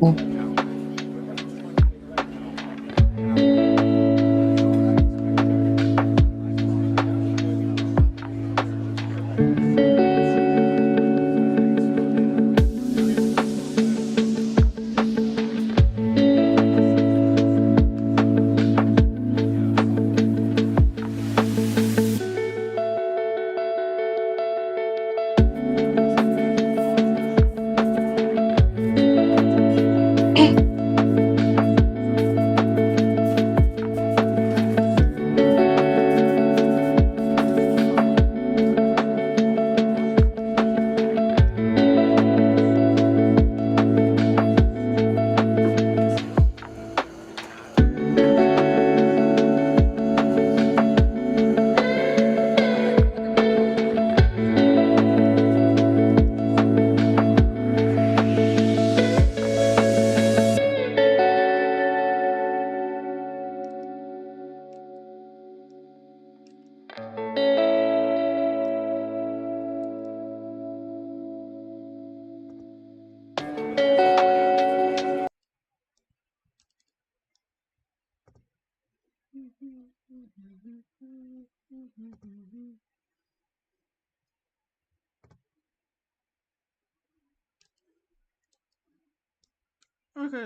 Okay,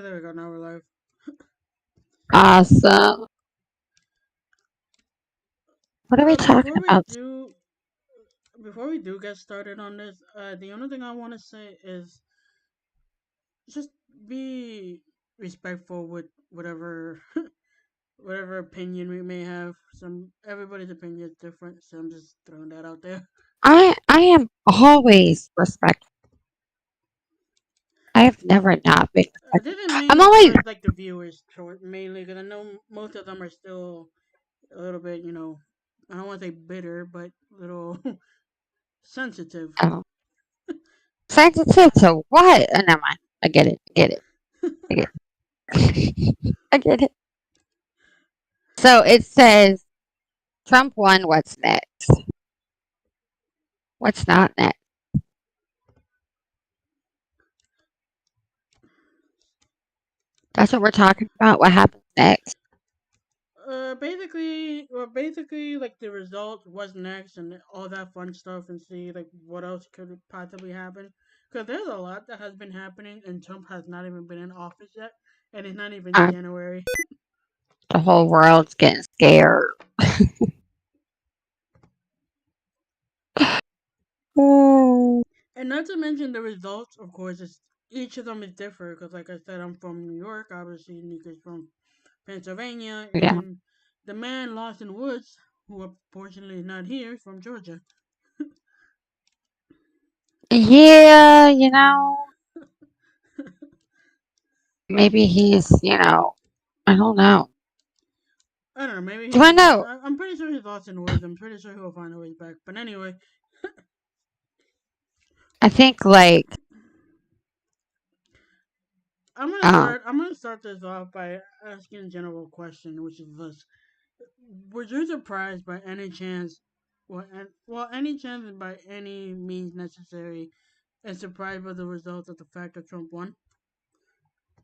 there we go. Now we're live. Awesome. What are we talking about? Before we do get started on this, the only thing I want to say is just be respectful with whatever whatever opinion we may have. Some everybody's opinion is different, so I'm just throwing that out there. I am always respectful. I have never not been This respectful. is I'm mainly always towards like the viewers, mainly because I know most of them are still a little bit, I don't want to say bitter, but a little sensitive. oh, sensitive to what? Never mind. I get it. I get it. I get it. I get it. So it says Trump won. What's next? What's not next? That's what we're talking about. What happens next? Basically, like the result, what's next, and all that fun stuff, and see like what else could possibly happen. Because there's a lot that has been happening, and Trump has not even been in office yet, and it's not even Uh, January. the whole world's getting scared. Oh, And not to mention the results, of course, each of them is different. Because, like I said, I'm from New York. Obviously, Nika's from Pennsylvania, yeah. and the man Lawson Woods, who unfortunately is not here, is from Georgia. Yeah, maybe I don't know. I don't know. Maybe Do I he's. know? I'm pretty sure he's lost in Woods. I'm pretty sure he'll find a way back. But anyway, I think like um I'm gonna start this off by asking a general question, which is this: were you surprised by any chance, any chance by any means necessary, and surprised by the result of the fact that Trump won?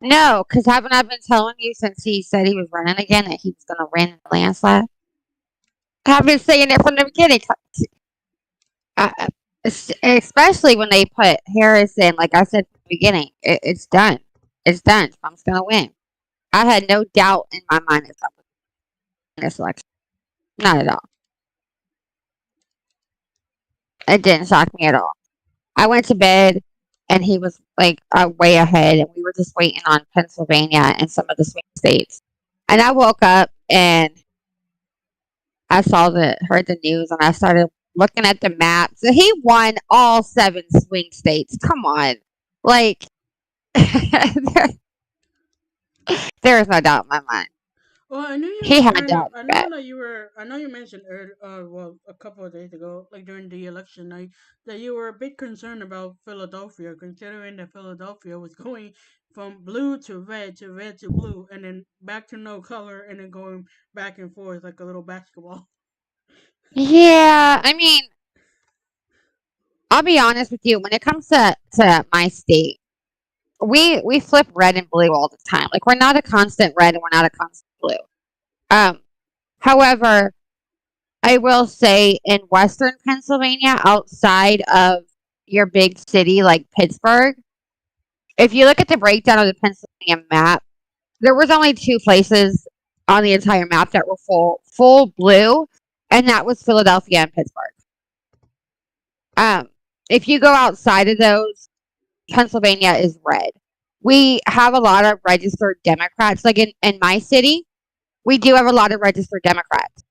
no, because haven't I been telling you since he said he was running again that he was going to win the landslide? I've been saying it from the beginning. Especially when they put Harris in, like I said from the beginning, it's done. It's done. Trump's going to win. I had no doubt in my mind that Trump would win this election. Not at all. It didn't shock me at all. I went to bed and he was like way ahead, and we were just waiting on Pennsylvania and some of the swing states. And I woke up and heard the news, and I started looking at the map. So he won all 7 swing states. Come on, like there is no doubt in my mind. Well, I knew you He were had kind of. doubts I know bet. that you were. I know you mentioned a couple of days ago, like during the election night, that you were a bit concerned about Philadelphia, considering that Philadelphia was going from blue to red to blue, and then back to no color, and then going back and forth like a little basketball. Yeah, I mean, I'll be honest with you. When it comes to my state, we flip red and blue all the time. Like we're not a constant red and we're not a constant blue. Um, However, I will say in Western Pennsylvania, outside of your big city like Pittsburgh, if you look at the breakdown of the Pennsylvania map, there was only two places on the entire map that were full blue, and that was Philadelphia and Pittsburgh. Um, if you go outside of those, Pennsylvania is red. We have a lot of registered Democrats. Like in my city, we do have a lot of registered Democrats.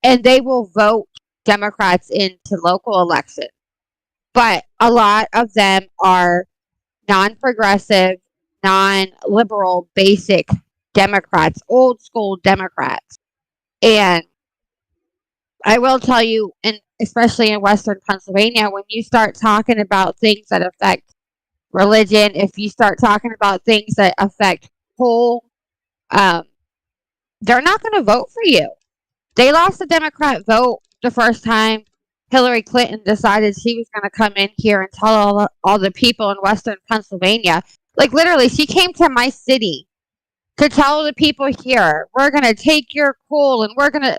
And they will vote Democrats into local elections. But a lot of them are non progressive, non liberal, basic Democrats, old school Democrats. And I will tell you, and especially in Western Pennsylvania, when you start talking about things that affect religion, if you start talking about things that affect whole, um, they're not going to vote for you. They lost the Democrat vote the first time Hillary Clinton decided she was going to come in here and tell all the people in Western Pennsylvania. Like literally, she came to my city to tell the people here, we're going to take your coal and we're going to.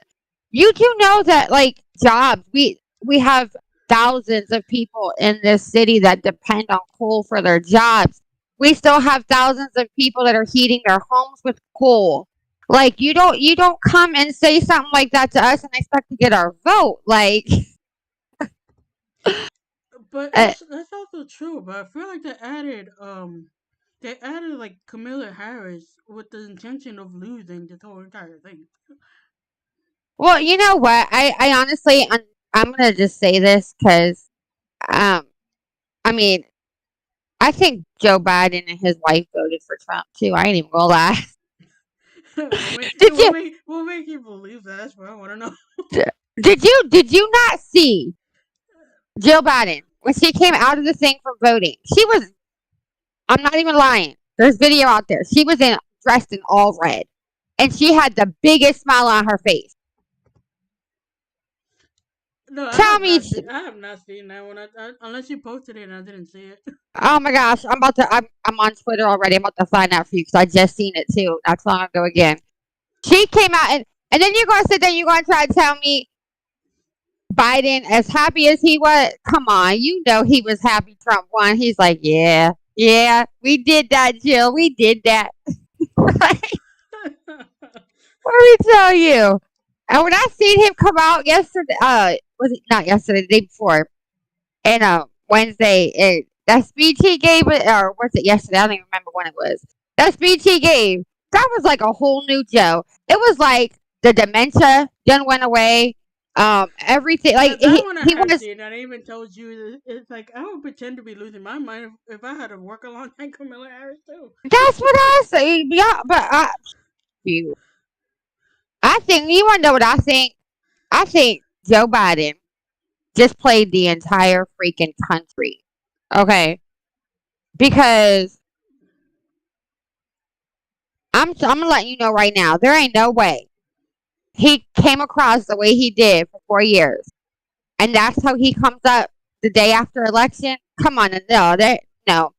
You do know that like jobs, we have thousands of people in this city that depend on coal for their jobs. We still have thousands of people that are heating their homes with coal. Like you don't come and say something like that to us and expect to get our vote. Like But uh, that's also true. But I feel like they added like Kamala Harris with the intention of losing this whole entire thing. well, you know what? I honestly I'm gonna just say this because um I mean I think Joe Biden and his wife voted for Trump too. I ain't even gonna lie. Did you What make you believe that? That's what I want to know. did you not see Jill Biden when she came out of the thing for voting? She was, I'm not even lying. There's video out there. She was dressed in all red, and she had the biggest smile on her face. No, I Tell have me, not seen. I have not seen that one. Unless you posted it and I didn't see it. oh my gosh, I'm on Twitter already. I'm about to find out for you because I just seen it too. Not so long ago again. She came out and then you're gonna sit there. You're gonna try to tell me Biden, as happy as he was, come on, you know he was happy Trump won. He's like, yeah, yeah, we did that, Jill. We did that. Right? What did we tell you? And when I seen him come out yesterday, was it not yesterday, the day before, and Wednesday, that speech he gave, or was it yesterday? I don't even remember when it was. That speech he gave, that was like a whole new Joe. It was like the dementia done went away. Everything like Yeah, that one I he have was. seen. And I even told you it's like I would pretend to be losing my mind if I had to work alongside Camilla Harris too. That's what I say. Yeah, but you, I think you want to know what I think. I think Joe Biden just played the entire freaking country. Okay, because I'm gonna let you know right now. There ain't no way he came across the way he did for 4 years, and that's how he comes up the day after election. Come on, no, no,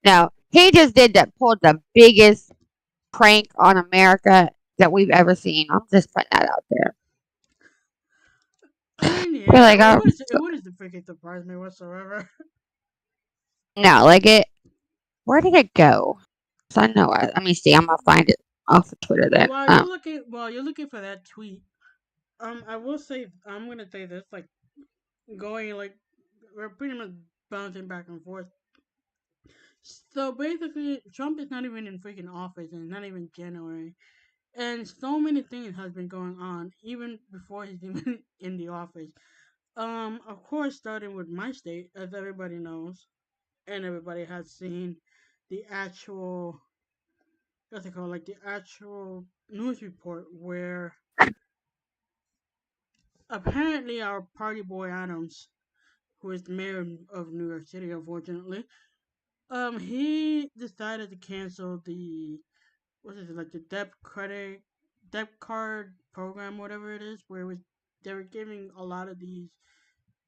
no. He just pulled the biggest prank on America that we've ever seen. I'm just putting that out there. I mean, We're yeah, like, oh, it wouldn't freaking surprise me whatsoever. no, like it. Where did it go? So I know. Let me see. I'm gonna find it off of Twitter then. While you're looking for that tweet, I will say I'm gonna say this like going like we're pretty much bouncing back and forth. So basically, Trump is not even in freaking office, and not even January. And so many things has been going on even before he's even in the office. Of course, starting with my state, as everybody knows, and everybody has seen the actual, what's it called, like the actual news report where apparently our party boy Adams, who is the mayor of New York City, unfortunately, he decided to cancel the what is it like the debt card program, whatever it is, where it was they were giving a lot of these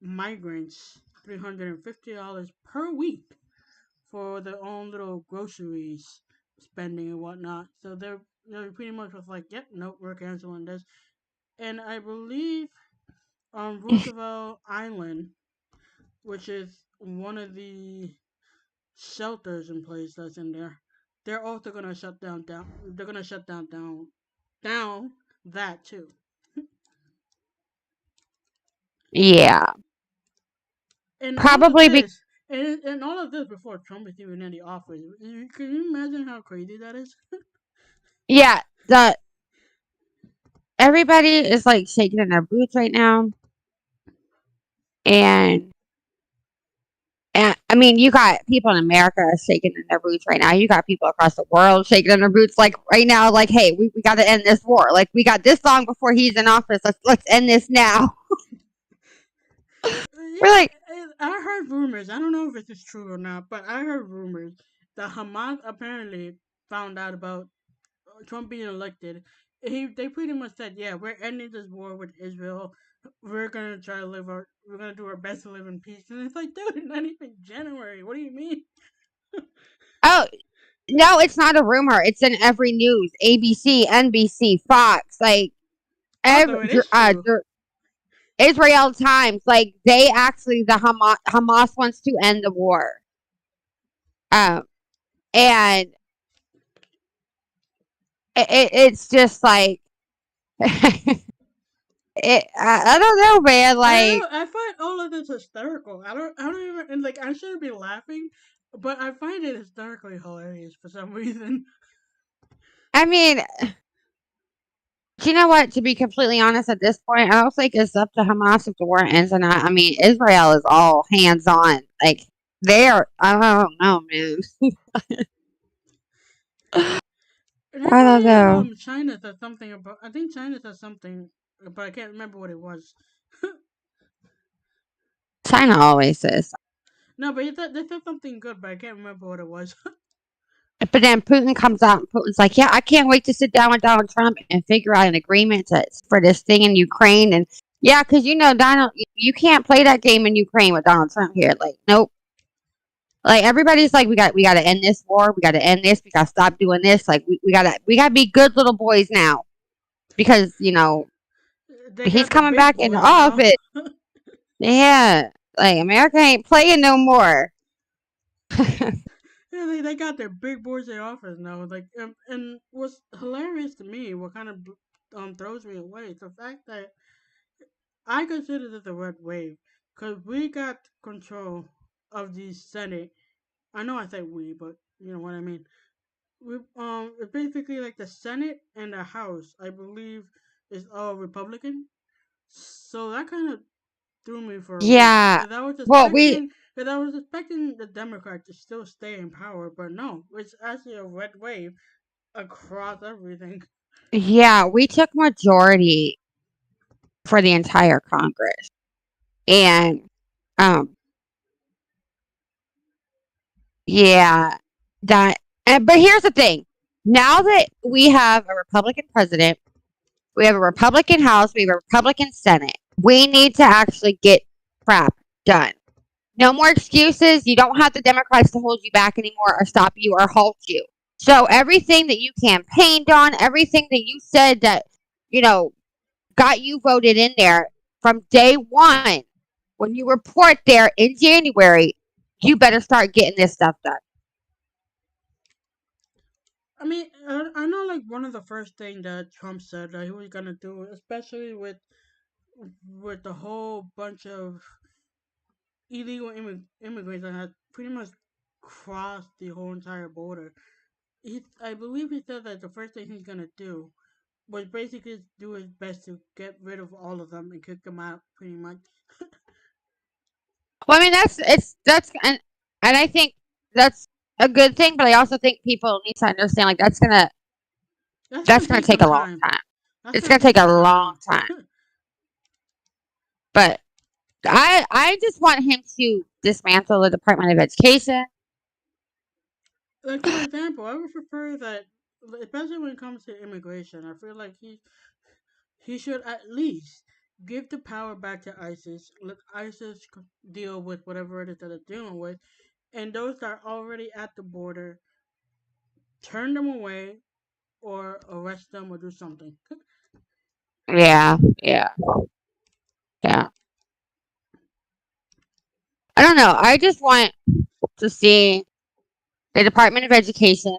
migrants $350 per week for their own little groceries spending and whatnot. So they're pretty much was like, yep, nope, we're canceling this. And I believe on Roosevelt Island, which is one of the shelters in place that's in there, they're also gonna shut down. They're gonna shut down that too. Yeah, And all of probably be this, and all of this before Trump is even in the office. Can you imagine how crazy that is? yeah. The everybody is like shaking in their boots right now, and I mean, you got people in America shaking in their boots right now. You got people across the world shaking in their boots, like right now. Like, hey, we got to end this war. Like, we got this long before he's in office. Let's end this now. We're Yeah, like, I heard rumors. I don't know if this is true or not, but I heard rumors that Hamas apparently found out about Trump being elected. They pretty much said, yeah, we're ending this war with Israel. We're gonna try to we're gonna do our best to live in peace. And it's like, dude, not even January. What do you mean? oh no, it's not a rumor. It's in every news: ABC, NBC, Fox, like Although every it is true. Israel Times. Like they actually, the Hamas wants to end the war. Um, and it's just like I don't know, man. I don't Like, know. I find all of this hysterical. I don't even and like I shouldn't be laughing, but I find it hysterically hilarious for some reason. I mean, do you know what? To be completely honest, at this point, I don't think it's up to Hamas if the war ends or not. I mean, Israel is all hands on. Like, they are. I don't know, man. And I I don't believe know. China said something about. I think China said something, but I can't remember what it was. China always says. No, but they said something good, but I can't remember what it was. But then Putin comes out and Putin's like, yeah, I can't wait to sit down with Donald Trump and figure out an agreement for this thing in Ukraine. And yeah, because you know, Donald, you can't play that game in Ukraine with Donald Trump here. Like, nope. Like everybody's like, we got to end this war. We got to end this. We got to stop doing this. Like we gotta be good little boys now because you know They he's got the coming big back into boys now. office. Yeah, like America ain't playing no more. Yeah, they got their big boys in office now. Like, and what's hilarious to me, what kind of throws me away, is the fact that I consider this a red wave because we got control of the Senate. I know I say we, but you know what I mean. We it's basically like the Senate and the House. I believe is all Republican. So that kind of threw me for a loop Yeah. because I was Well, we expecting because I was expecting the Democrats to still stay in power, but no, it's actually a red wave across everything. we took majority for the entire Congress, and um, yeah, that. But here's the thing: now that we have a Republican president, we have a Republican House, we have a Republican Senate. We need to actually get crap done. No more excuses. You don't have the Democrats to hold you back anymore or stop you or halt you. So everything that you campaigned on, everything that you said that, you know, got you voted in there from day one, when you report there in January, you better start getting this stuff done. I mean, I know like one of the first thing that Trump said that he was gonna do, especially with the whole bunch of illegal immigrants that had pretty much crossed the whole entire border. I believe he said that the first thing he's gonna do was basically do his best to get rid of all of them and kick them out, pretty much. Well, I mean, that's and I think that's a good thing, but I also think people need to understand like That's that's gonna gonna take take some a long time. time. That's It's gonna gonna take take a some long time. time. But I just want him to dismantle the Department of Education. Like for example, I would prefer that, especially when it comes to immigration. I feel like he should at least give the power back to ISIS. Let ISIS deal with whatever it is that they're dealing with, and those that are already at the border, turn them away or arrest them or do something. Yeah, yeah, yeah. I don't know. I just want to see the Department of Education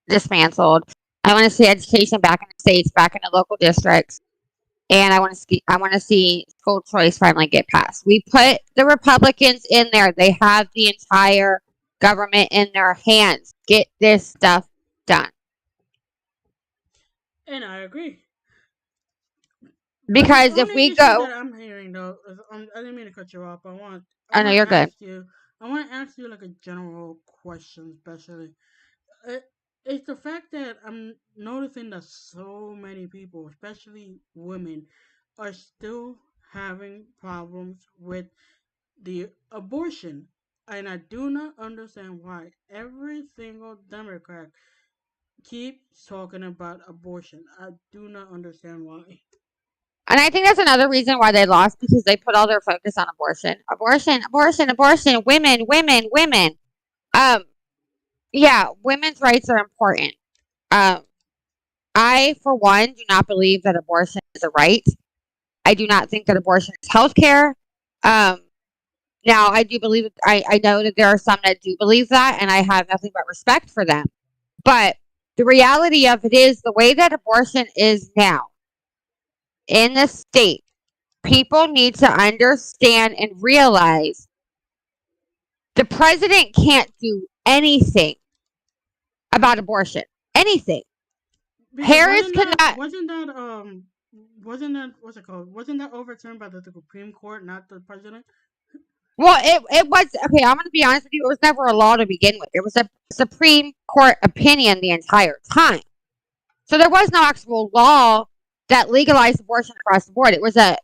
dismantled. I want to see education back in the states, back in the local districts, and I want to see school choice finally get passed. We put the Republicans in there. They have the entire government in their hands. Get this stuff done. And I agree. But the Because if only we issue go, that I'm hearing though is I didn't mean to cut you off. I oh no, want you're to good. ask you. I want to ask you like a general question, especially. Uh, it's the fact that I'm noticing that so many people, especially women, are still having problems with the abortion. And I do not understand why every single Democrat keeps talking about abortion. I do not understand why. And I think that's another reason why they lost because they put all their focus on abortion. Abortion, abortion, abortion, women, women, women. Um, yeah, women's rights are important. Um, I, for one, do not believe that abortion is a right. I do not think that abortion is health care. Um, now, I do believe, I know that there are some that do believe that, and I have nothing but respect for them. But the reality of it is the way that abortion is now in the state, people need to understand and realize the president can't do anything about abortion. Anything. Because Harris cannot. wasn't that what's it called? Wasn't that overturned by the Supreme Court, not the president? Well, it was okay. I'm going to be honest with you. It was never a law to begin with. It was a Supreme Court opinion the entire time. So there was no actual law that legalized abortion across the board. It was a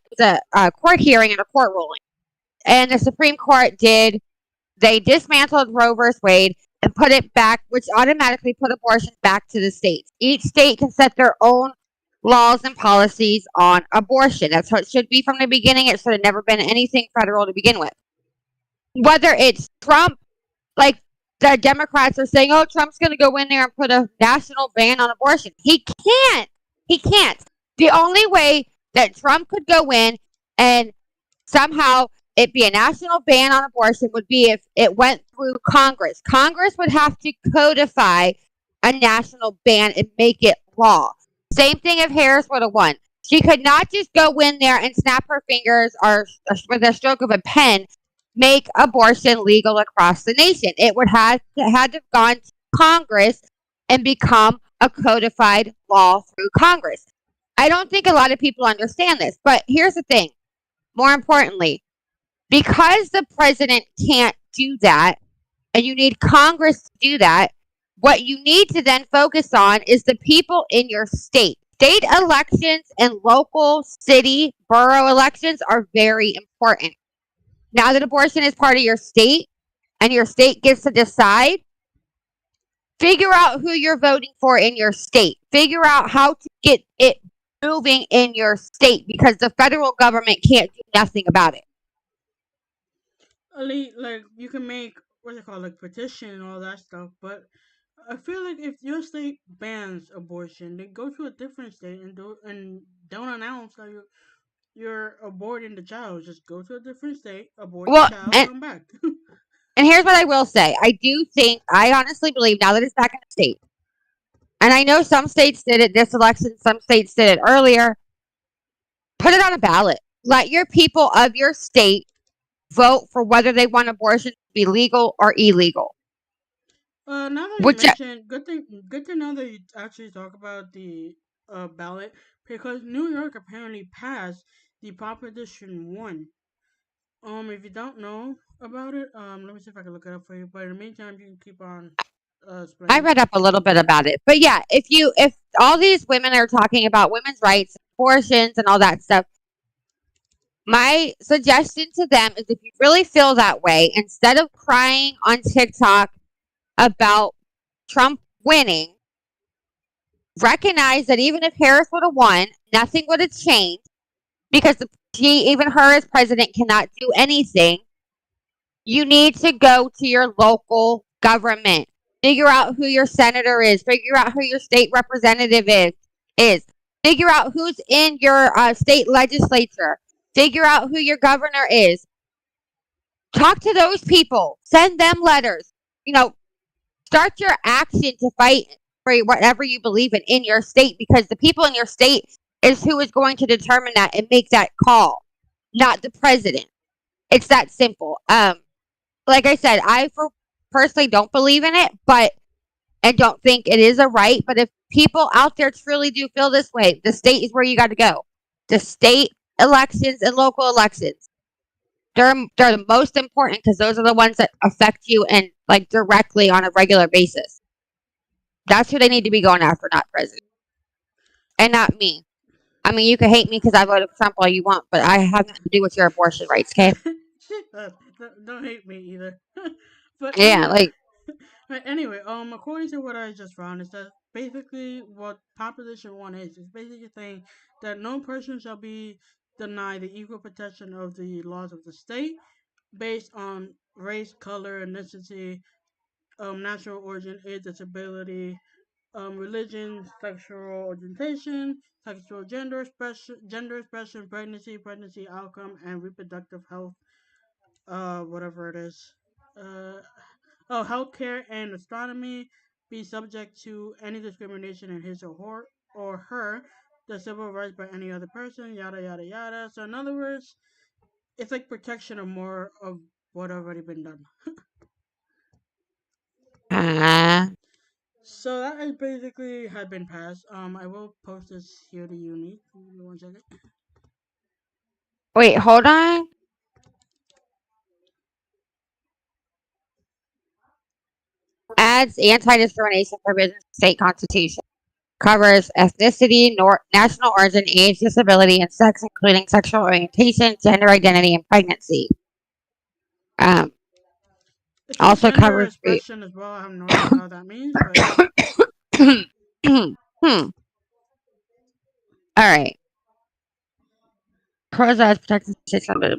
court hearing and a court ruling, and the Supreme Court did. They dismantled Roe versus Wade and put it back, which automatically put abortion back to the states. Each state can set their own laws and policies on abortion. That's how it should be from the beginning. It should have never been anything federal to begin with. Whether it's Trump, like the Democrats are saying, oh, Trump's going to go in there and put a national ban on abortion. He can't. He can't. The only way that Trump could go in and somehow it be a national ban on abortion would be if it went through Congress. Congress would have to codify a national ban and make it law. Same thing if Harris would have won. She could not just go in there and snap her fingers or with a stroke of a pen make abortion legal across the nation. It would have had to have gone to Congress and become a codified law through Congress. I don't think a lot of people understand this, but here's the thing. More importantly, because the president can't do that, and you need Congress to do that, what you need to then focus on is the people in your state. State elections and local city borough elections are very important. Now that abortion is part of your state and your state gets to decide, figure out who you're voting for in your state. Figure out how to get it moving in your state because the federal government can't do nothing about it. Like you can make what's it called, like petition and all that stuff, but I feel like if your state bans abortion, then go to a different state and don't announce that you're aborting the child. Just go to a different state, abort the Well, child, and come back. and here's what I will say. I honestly believe now that it's back in the state, and I know some states did it this election, some states did it earlier, put it on a ballot. Let your people of your state vote for whether they want abortion to be legal or illegal. Now that you Which mentioned, good to know that you actually talk about the ballot because New York apparently passed the Proposition One. If you don't know about it, let me see if I can look it up for you. But in the meantime, you can keep on I explaining. read up a little bit about it. But yeah, if all these women are talking about women's rights, abortions and all that stuff, my suggestion to them is if you really feel that way, instead of crying on TikTok about Trump winning, recognize that even if Harris would have won, nothing would have changed because even her as president cannot do anything. You need to go to your local government. Figure out who your senator is. Figure out who your state representative is. Figure out who's in your state legislature. Figure out who your governor is. Talk to those people. Send them letters. You know, start your action to fight for whatever you believe in your state, because the people in your state is who is going to determine that and make that call, not the president. It's that simple. Like I said, personally don't believe in it, but and don't think it is a right. But if people out there truly do feel this way, the state is where you got to go. The state elections and local elections, they're the most important because those are the ones that affect you and like directly on a regular basis. That's who they need to be going after, not president, and not me. I mean, you can hate me because I voted for Trump all you want, but I have nothing to do with your abortion rights, okay? Don't hate me either. but Yeah, anyway, like, according to what I just found, it says basically what Proposition One is basically saying that no person shall be denied the equal protection of the laws of the state based on race, color, ethnicity, national origin, age, disability, religion, sexual orientation, sexual gender expression, pregnancy outcome, and reproductive health, whatever it is. Uh, Healthcare and astronomy be subject to any discrimination in his or her, the civil rights by any other person, yada yada yada. So in other words, it's like protection of more of what already been done. uh, So that is basically had been passed. I will post this here to Uni. Give me 1 second. wait, hold on. Adds anti-discrimination provisions to state constitution. Covers ethnicity, national origin, age, disability, and sex, including sexual orientation, gender identity, and pregnancy. Um, It says also gender covers. expression as well. I have no idea how that means, but All right. Provides protections from it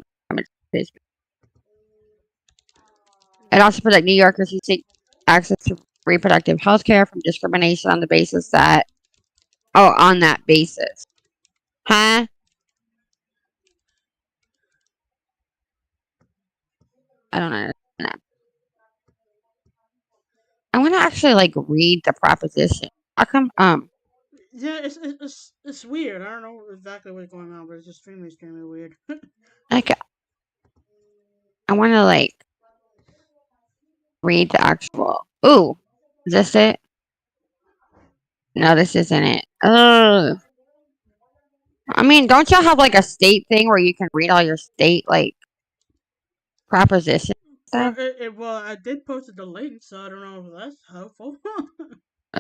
also protects New Yorkers who seek access to reproductive health care from discrimination on the basis that, on that basis. Huh? I don't understand that. I want to actually like read the proposition. How come? yeah, it's weird. I don't know exactly what's going on, but it's extremely weird. Like I want to like read the actual. Ooh, is this it? No, this isn't it. I mean, don't y'all have like a state thing where you can read all your state like propositions Well, stuff? I did post the link, so I don't know if that's helpful.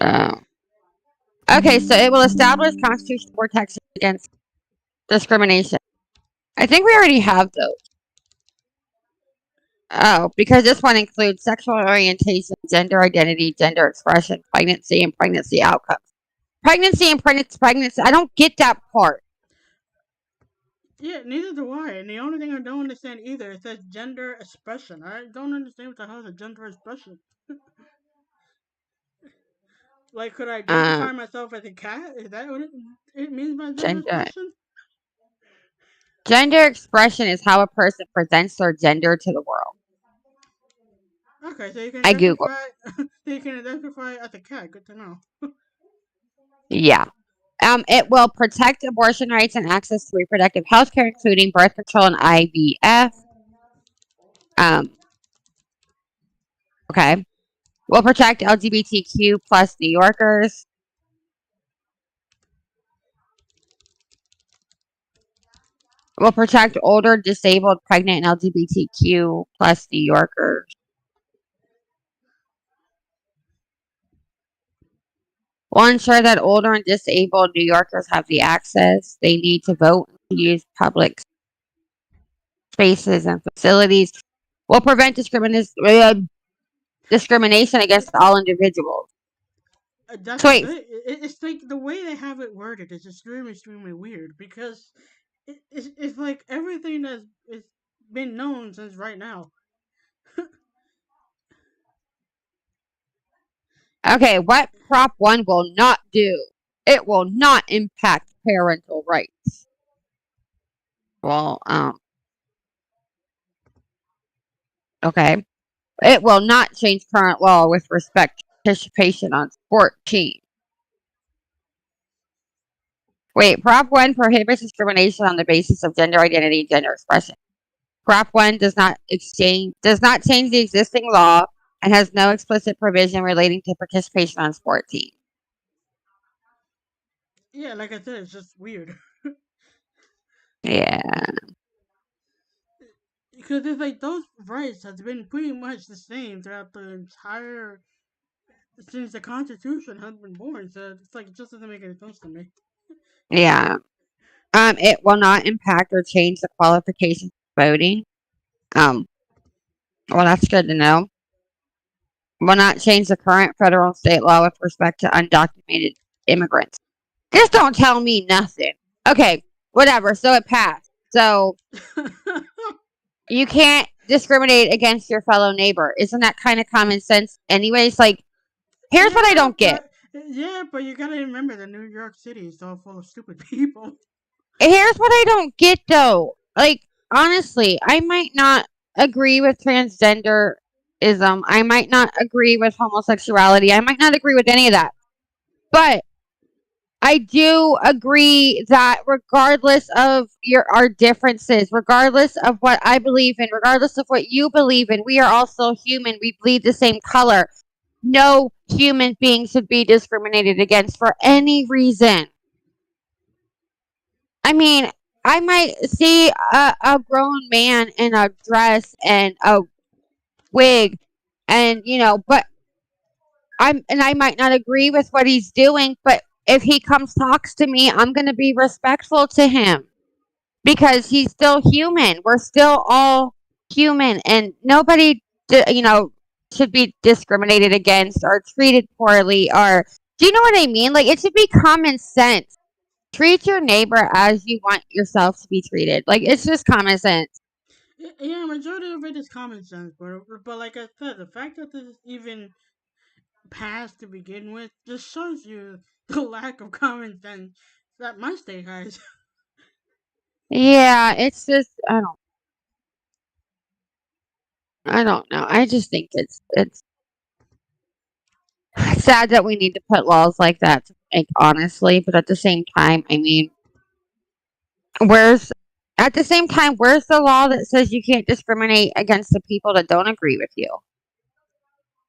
Oh. Okay, so it will establish constitutional protections against discrimination. I think we already have those. Oh, because this one includes sexual orientation, gender identity, gender expression, pregnancy, and pregnancy outcomes. Pregnancy and pregnancy. I don't get that part. Yeah, neither do I. And the only thing I don't understand either is that gender expression. I don't understand what the hell is a gender expression. Like, could I Um, identify myself as a cat? Is that what it means by gender gender expression? gender expression is how a person presents their gender to the world. Okay, so you can I Google. identify. So you can identify as a cat. Good to know. Yeah. It will protect abortion rights and access to reproductive health care, including birth control and IVF. Um, okay. Will protect LGBTQ plus New Yorkers. Will protect older, disabled, pregnant, and LGBTQ plus New Yorkers. Will ensure that older and disabled New Yorkers have the access they need to vote and use public spaces and facilities. Will prevent discrimination against all individuals. That's So the wait, thing. It's like the way they have it worded is extremely weird because it's like everything that's it's been known since right now. Okay, what Prop 1 will not do? It will not impact parental rights. Well, okay. It will not change current law with respect to participation on sport teams. Wait, Prop 1 prohibits discrimination on the basis of gender identity and gender expression. Prop 1 does not change the existing law and has no explicit provision relating to participation on sport teams. Yeah, like I said, it's just weird. Yeah. Because it's like those rights has been pretty much the same throughout the entire since the Constitution has been born. So it's like it just doesn't make any sense to me. Yeah. It will not impact or change the qualifications for voting. Um, well, that's good to know. Will not change the current federal and state law with respect to undocumented immigrants. Just don't tell me nothing. Okay, whatever. So it passed. So you can't discriminate against your fellow neighbor. Isn't that kind of common sense? Anyways, like, here's what I yeah, don't get. but you gotta remember that New York City is all full of stupid people. Here's what I don't get though. Like, honestly, I might not agree with transgenderism. I might not agree with homosexuality. I might not agree with any of that. But I do agree that regardless of our differences, regardless of what I believe in, regardless of what you believe in, we are also human. We bleed the same color. No human being should be discriminated against for any reason. I mean, I might see a grown man in a dress and a wig, and but I might not agree with what he's doing, but if he comes talks to me, I'm going to be respectful to him because he's still human. We're still all human, and nobody, should be discriminated against or treated poorly. Or do you know what I mean? Like, it should be common sense. Treat your neighbor as you want yourself to be treated. Like, it's just common sense. Yeah, majority of it is common sense, but like I said, the fact that this is even passed to begin with just shows you the lack of common sense that my state has. Yeah, it's just I don't know. I just think it's sad that we need to put laws like that to make honestly, but at the same time, I mean, where's where's the law that says you can't discriminate against the people that don't agree with you?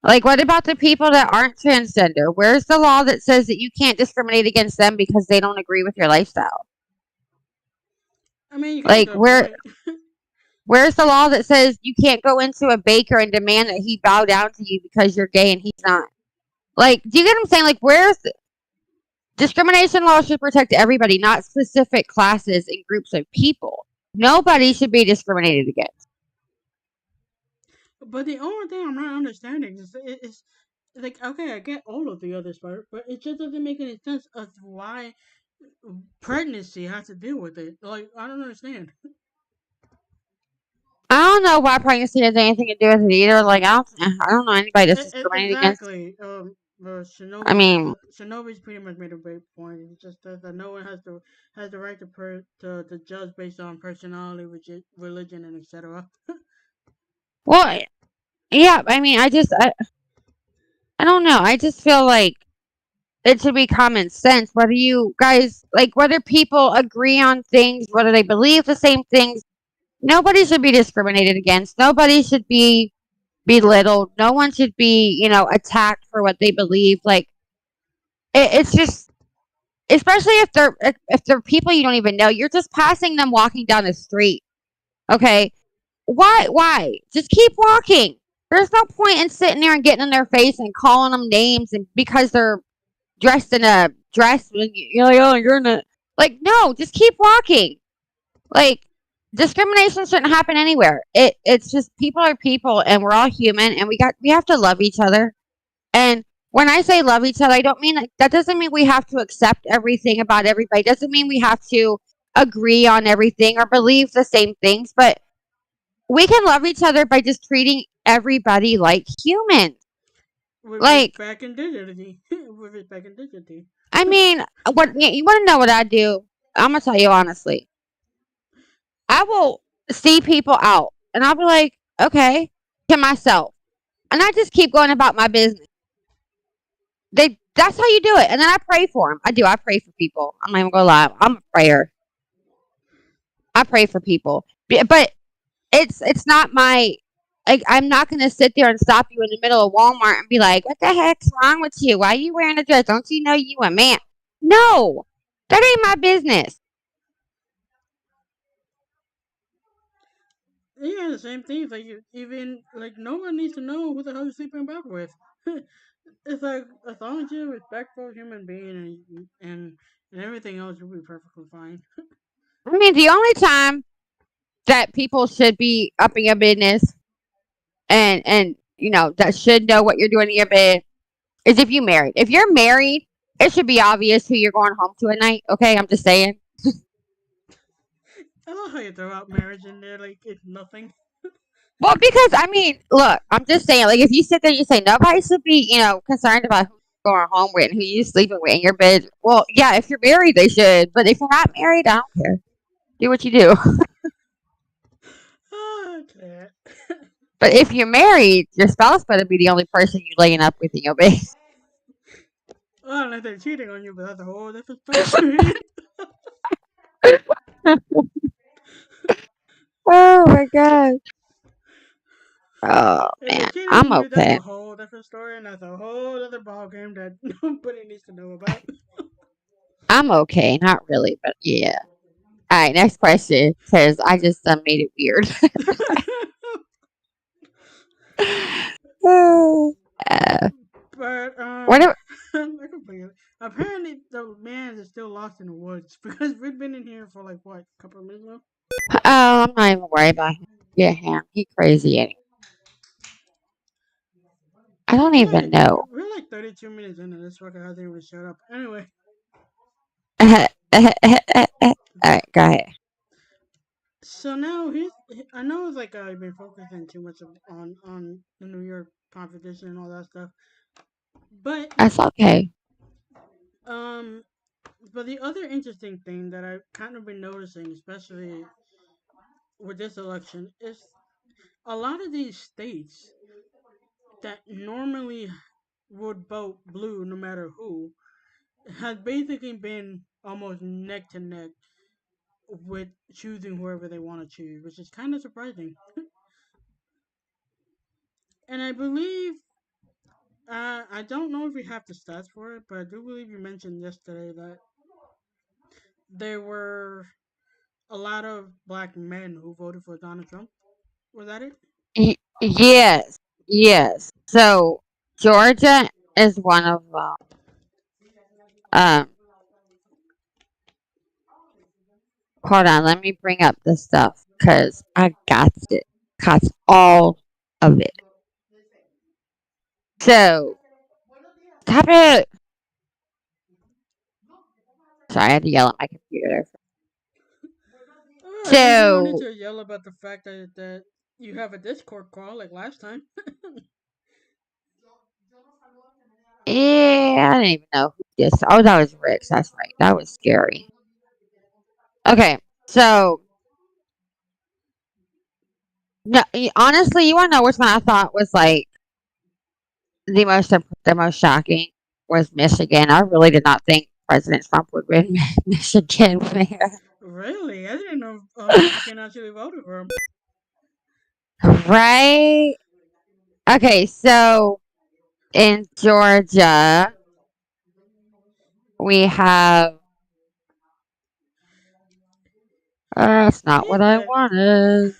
Like, what about the people that aren't transgender? Where's the law that says that you can't discriminate against them because they don't agree with your lifestyle? I mean, you got a Like, good point. where's the law that says you can't go into a baker and demand that he bow down to you because you're gay and he's not? Like, do you get what I'm saying? Like, discrimination law should protect everybody, not specific classes and groups of people. Nobody should be discriminated against. But the only thing I'm not understanding is like, okay, I get all of the other part, but it just doesn't make any sense of why pregnancy has to deal with it. Like, I don't understand. I don't know why pregnancy has anything to do with it either. Like, I don't know anybody that's discriminated against. Exactly. I mean, Shinobi's pretty much made a great point. It's just that no one has the right to judge based on personality, religion, and etc. well, yeah. I mean, I don't know. I just feel like it should be common sense. Whether you guys whether people agree on things, whether they believe the same things, nobody should be discriminated against. Nobody should be belittled. No one should be, attacked for what they believe. Like, it's just, especially if they're people you don't even know, you're just passing them walking down the street. Okay, why? Just keep walking. There's no point in sitting there and getting in their face and calling them names and because they're dressed in a dress and you're like, oh, you're in a no, just keep walking. Like, discrimination shouldn't happen anywhere. It's just people are people and we're all human and we have to love each other. And when I say love each other, I don't mean that doesn't mean we have to accept everything about everybody. It doesn't mean we have to agree on everything or believe the same things, but we can love each other by just treating everybody like humans. with Like, respect and dignity. With respect and dignity. I mean, what you want to know what I do? I'm gonna tell you honestly. I will see people out, and I'll be like, okay, to myself, and I just keep going about my business. That's how you do it, and then I pray for them. I do. I pray for people. I'm not even gonna lie. I'm a prayer. I pray for people, but it's not my. Like, I'm not gonna sit there and stop you in the middle of Walmart and be like, "What the heck's wrong with you? Why are you wearing a dress? Don't you know you a man?" No, that ain't my business. Yeah, the same thing. It's like even like no one needs to know who the hell you're sleeping back with. It's like as long as you're a respectful human being and everything else, you'll be perfectly fine. I mean, the only time that people should be upping your business and that should know what you're doing in your bed is if you married. If you're married, it should be obvious who you're going home to at night. Okay, I'm just saying. I love how you throw out marriage in there like it's nothing. Well, because I mean, look, I'm just saying, like, if you sit there and you say nobody should be, concerned about who you're going home with and who you're sleeping with in your bed. Well, yeah, if you're married, they should. But if you're not married, I don't care. Do what you do. Okay. But if you're married, your spouse better be the only person you laying up with in your bed. Well, unless they're cheating on you, but that's a whole different story. Oh my god. Oh If they're man, cheating I'm on you, that's okay. a whole different story, and that's a whole other ballgame that nobody needs to know about. I'm okay. Not really, but yeah. All right, next question because I just made it weird. uh, But what? I completely. Apparently, the man is still lost in the woods because we've been in here for like what, a couple of minutes now. Oh, I'm not even worried about him. Yeah, him. He crazy. I don't even know. We're like 32 minutes into this fucker hasn't even showed up. Anyway, Alright, go ahead. so now he's. I know it's like I've been focusing too much on the New York competition and all that stuff, but That's okay. um, but the other interesting thing that I've kind of been noticing, especially with this election, is a lot of these states that normally would vote blue no matter who has basically been almost neck to neck with choosing whoever they want to choose, which is kind of surprising. And I believe, I don't know if we have the stats for it, but I do believe you mentioned yesterday that there were a lot of black men who voted for Donald Trump. Was that it? Yes, yes. So Georgia is one of them. Um, hold on, let me bring up the stuff because I got it. Got all of it. So stop it. Sorry, I had to yell at my computer. At least you don't need So to yell about the fact that you have a Discord call like last time. yeah, I didn't even know who this. Oh, that was Rick's. That's right. That was scary. Okay, so no, honestly, you want to know which one I thought was like the most shocking was Michigan. I really did not think President Trump would win Michigan. Really? I didn't know Michigan actually voted for him. Right? Okay, so in Georgia, we have. That's not what I Yeah. wanted.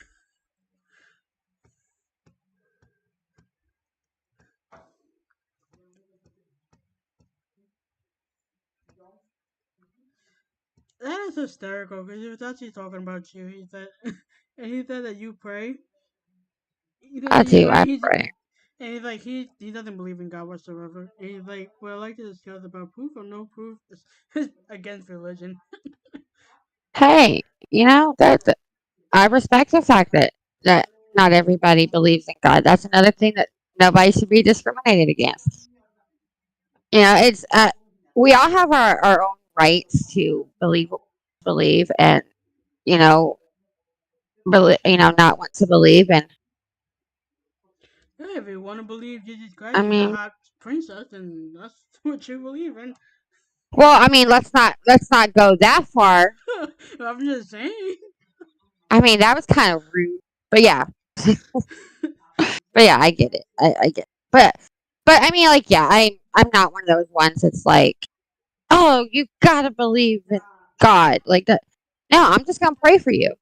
That is hysterical because he was actually talking about you. He said, and he said that you pray. I You do. pray. I pray. And he's like he doesn't believe in God whatsoever. And he's like, well, I like to discuss about proof or no proof is against religion. Hey, I respect the fact that not everybody believes in God. That's another thing that Nobody should be discriminated against. It's we all have our own rights to believe what we believe, and you know, not want to believe. And Yeah, if you want to believe Jesus I Christ is a mean, hot princess, then that's what you believe in. well, I mean, let's not go that far. I'm just saying. I mean, that was kind of rude, but yeah, but yeah, I get it. I get it. But I mean, like, yeah, I'm not one of those ones that's like, oh, you gotta believe in God like that. No, I'm just gonna pray for you.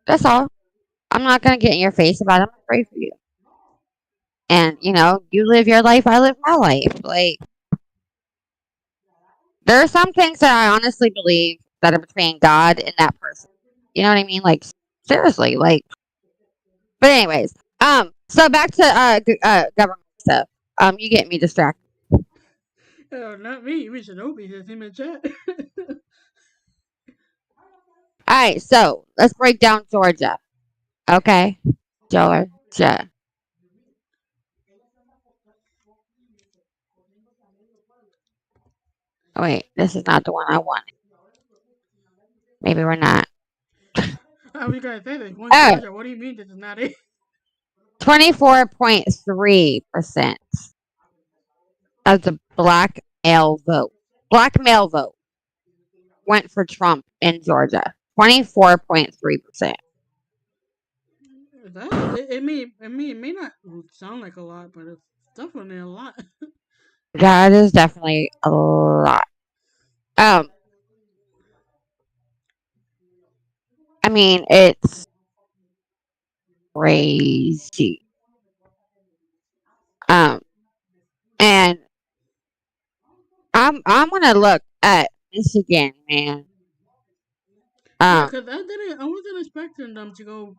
That's all. I'm not gonna get in your face about it. I'm gonna pray for you. And you live your life, I live my life. Like, there are some things that I honestly believe that are between God and that person. You know what I mean? Like, seriously. Like, but anyways, so back to government stuff. You get me distracted. Oh, not me. We should hope he just in the chat. All right, so let's break down Georgia. Okay, Georgia. Oh, wait, this is not the one I wanted. Maybe we're not. I was gonna say this one Oh, Georgia. What do you mean this is not it? 24.3% of the black male vote went for Trump in Georgia. 24.3%. It may not sound like a lot, but it's definitely a lot. That is definitely a lot. Um, I mean, it's crazy. Um, and I'm gonna look at Michigan, man. Yeah, Um, because I wasn't expecting them to go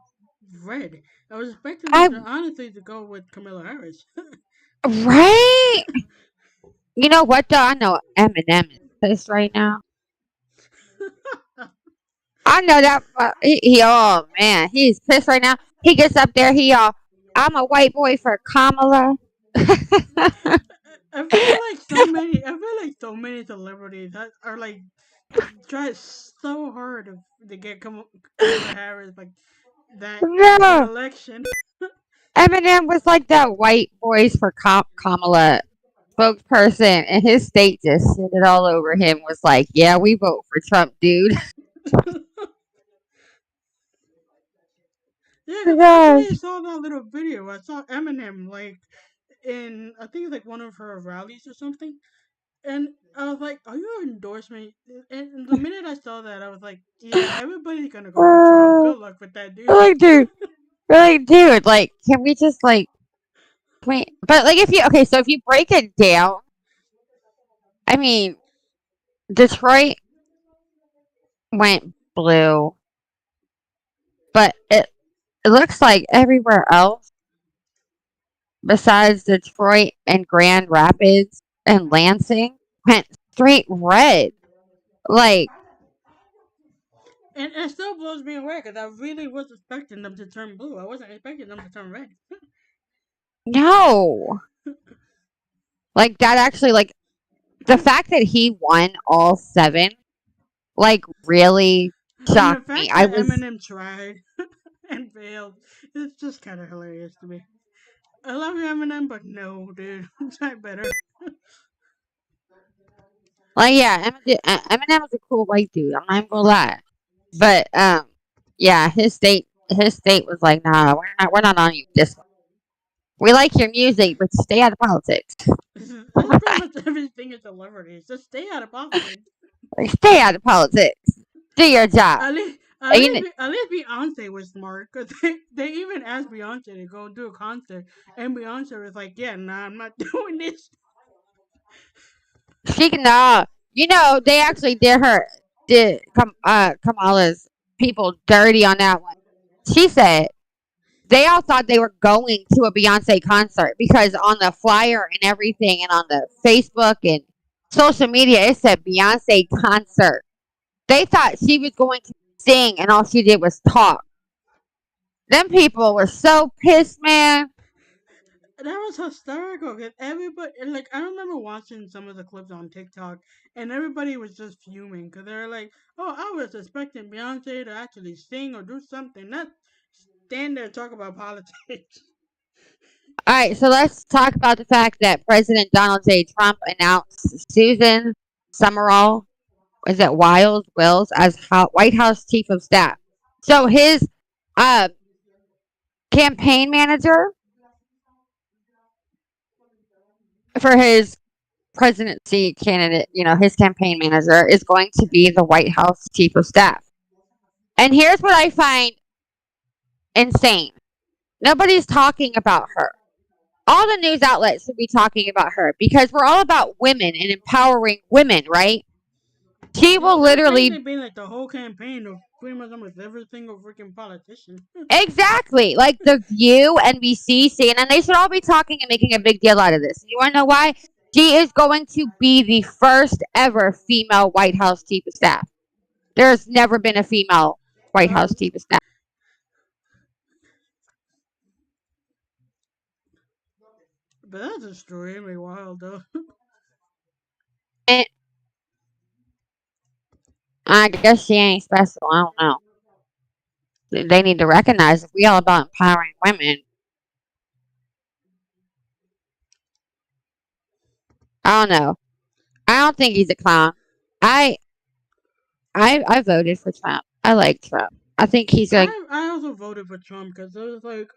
red. I was expecting them I to honestly to go with Camilla Harris. right. You know what though? I know Eminem is pissed right now. I know that oh man, he's pissed right now. He gets up there, I'm a white boy for Kamala. I feel like so many celebrities that are like try so hard to get Camilla Harris like that No, election. Eminem was like that white voice for Kamala spokesperson, and his state just shitted all over him. Was like, yeah, we vote for Trump, dude. Yeah, Oh because my actually I gosh. saw that little video. I saw Eminem like in I think like one of her rallies or something, and I was like, "Are you endorsing me?" And the minute I saw that, I was like, "Yeah, everybody's gonna go for Trump. Uh, Good luck with that, dude." like, dude, like, dude, like, can we just like wait? But like, so if you break it down, I mean, Detroit went blue, but it looks like everywhere else besides Detroit and Grand Rapids and Lansing went straight red. Like, And it still blows me away because I really was expecting them to turn blue. I wasn't expecting them to turn red. no. Like, that actually, like, the fact that he won all seven, like, really And the shocked me. fact I that was, Eminem tried and failed, it's just kind of hilarious to me. I love you, Eminem, but no, dude, try better. like, yeah, Eminem was a cool white dude. I'm not even gonna lie. But, yeah, his state was like, nah, we're not on you this one. We like your music, but stay out of politics. That's pretty much everything in celebrities. Just stay out of politics. Like, stay out of politics. Do your job. At least, And you at least Beyonce was smart because they even asked Beyonce to go do a concert, and Beyonce was like, "Yeah, nah, I'm not doing this." She can they actually did Kamala's people dirty on that one. She said they all thought they were going to a Beyonce concert because on the flyer and everything and on the Facebook and social media it said Beyonce concert. They thought she was going to sing and all she did was talk. Them people were so pissed, man. that was hysterical because everybody, like, I remember watching some of the clips on TikTok, and everybody was just fuming because they were like, "Oh, I was expecting Beyonce to actually sing or do something, not stand there and talk about politics." All right, so let's talk about the fact that President Donald J. Trump announced Susan Summerall, is it Wild Wills, as White House Chief of Staff. So his uh, campaign manager for his presidency candidate, his campaign manager is going to be the White House Chief of Staff. And here's what I find insane. Nobody's talking about her. All the news outlets should be talking about her because we're all about women and empowering women, right? She Well, will that's literally basically been like the whole campaign of pretty much almost every single freaking politician. exactly like The View, NBC, CNN. They should all be talking and making a big deal out of this. You want to know why? She is going to be the first ever female White House Chief of Staff. There's never been a female White Uh, House Chief of Staff. but that's extremely wild, though. And I guess she ain't special. I don't know. They need to recognize if we all about empowering women. I don't know. I don't think he's a clown. I I voted for Trump. I like Trump. I think he's like, I also voted for Trump because it was like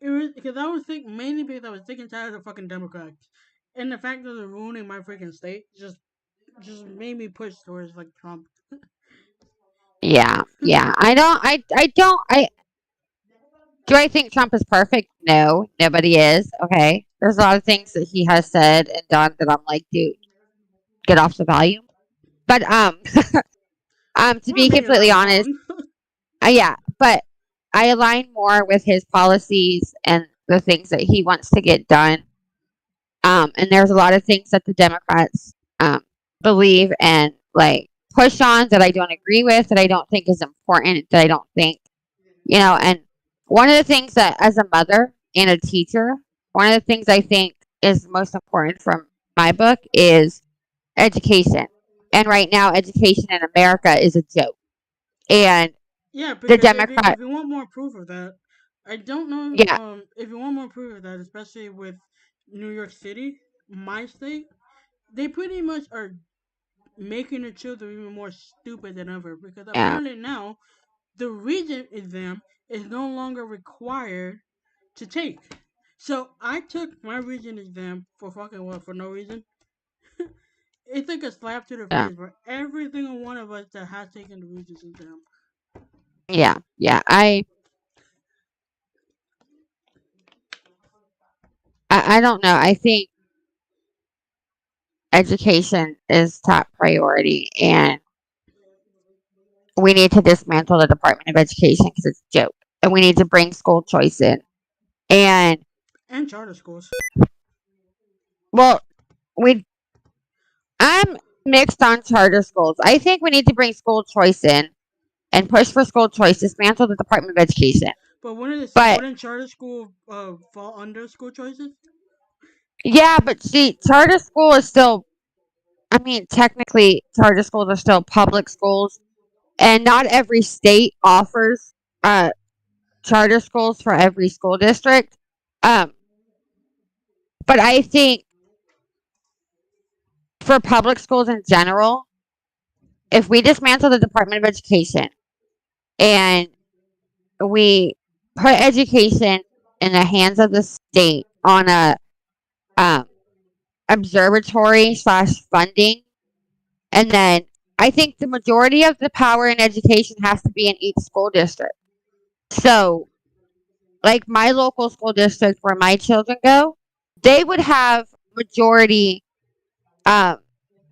it was because I was thinking mainly because I was sick and tired of fucking Democrats, and the fact that they're ruining my freaking state just made me push towards like Trump. yeah, yeah. I don't. Do I think Trump is perfect? No, nobody is. Okay, there's a lot of things that he has said and done that I'm like, dude, get off the volume. But to Well, I be mean, you're not completely honest, wrong. yeah, but I align more with his policies and the things that he wants to get done. And there's a lot of things that the Democrats believe and like push on that I don't agree with, that I don't think is important, that I don't think, and one of the things that as a mother and a teacher, one of the things I think is most important from my book is education. And right now, education in America is a joke. And Yeah, the because Democrat, if you want more proof of that, I don't know yeah, if you want more proof of that, especially with New York City, my state, they pretty much are making the children even more stupid than ever because yeah, apparently now the regent exam is no longer required to take. So I took my regent exam for fucking what, for no reason. It's like a slap to the yeah, face for every single one of us that has taken the regent exam. yeah, yeah. I don't know. I think education is top priority, and we need to dismantle the Department of Education because it's a joke. And we need to bring school choice in. And And charter schools. well, we I'm mixed on charter schools. I think we need to bring school choice in and push for school choice, dismantle the Department of Education. But But wouldn't charter school fall under school choices? yeah, but see, charter school is still, I mean, technically, charter schools are still public schools, and not every state offers uh, charter schools for every school district. Um, but I think for public schools in general, if we dismantle the Department of Education and we put education in the hands of the state on a um, observatory slash funding, and then I think the majority of the power in education has to be in each school district. So, like my local school district where my children go, they would have majority um,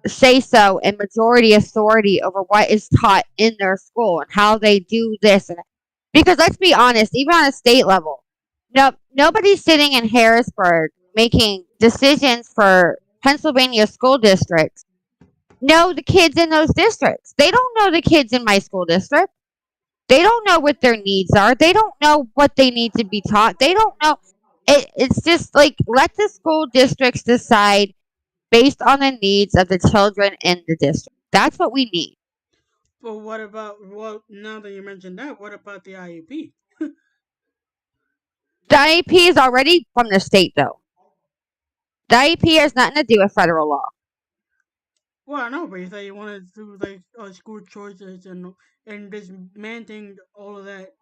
say so and majority authority over what is taught in their school and how they do this. And because let's be honest, even on a state level, nobody's sitting in Harrisburg making decisions for Pennsylvania school districts. Know the kids in those districts. They don't know the kids in my school district. They don't know what their needs are. They don't know what they need to be taught. They don't know. It's just like let the school districts decide based on the needs of the children in the district. That's what we need. But what about, well, now that you mentioned that, what about the IEP? The IEP is already from the state, though. The IEP has nothing to do with federal law. Well, I know, but you said you wanted to do like school choices and dismantling all of that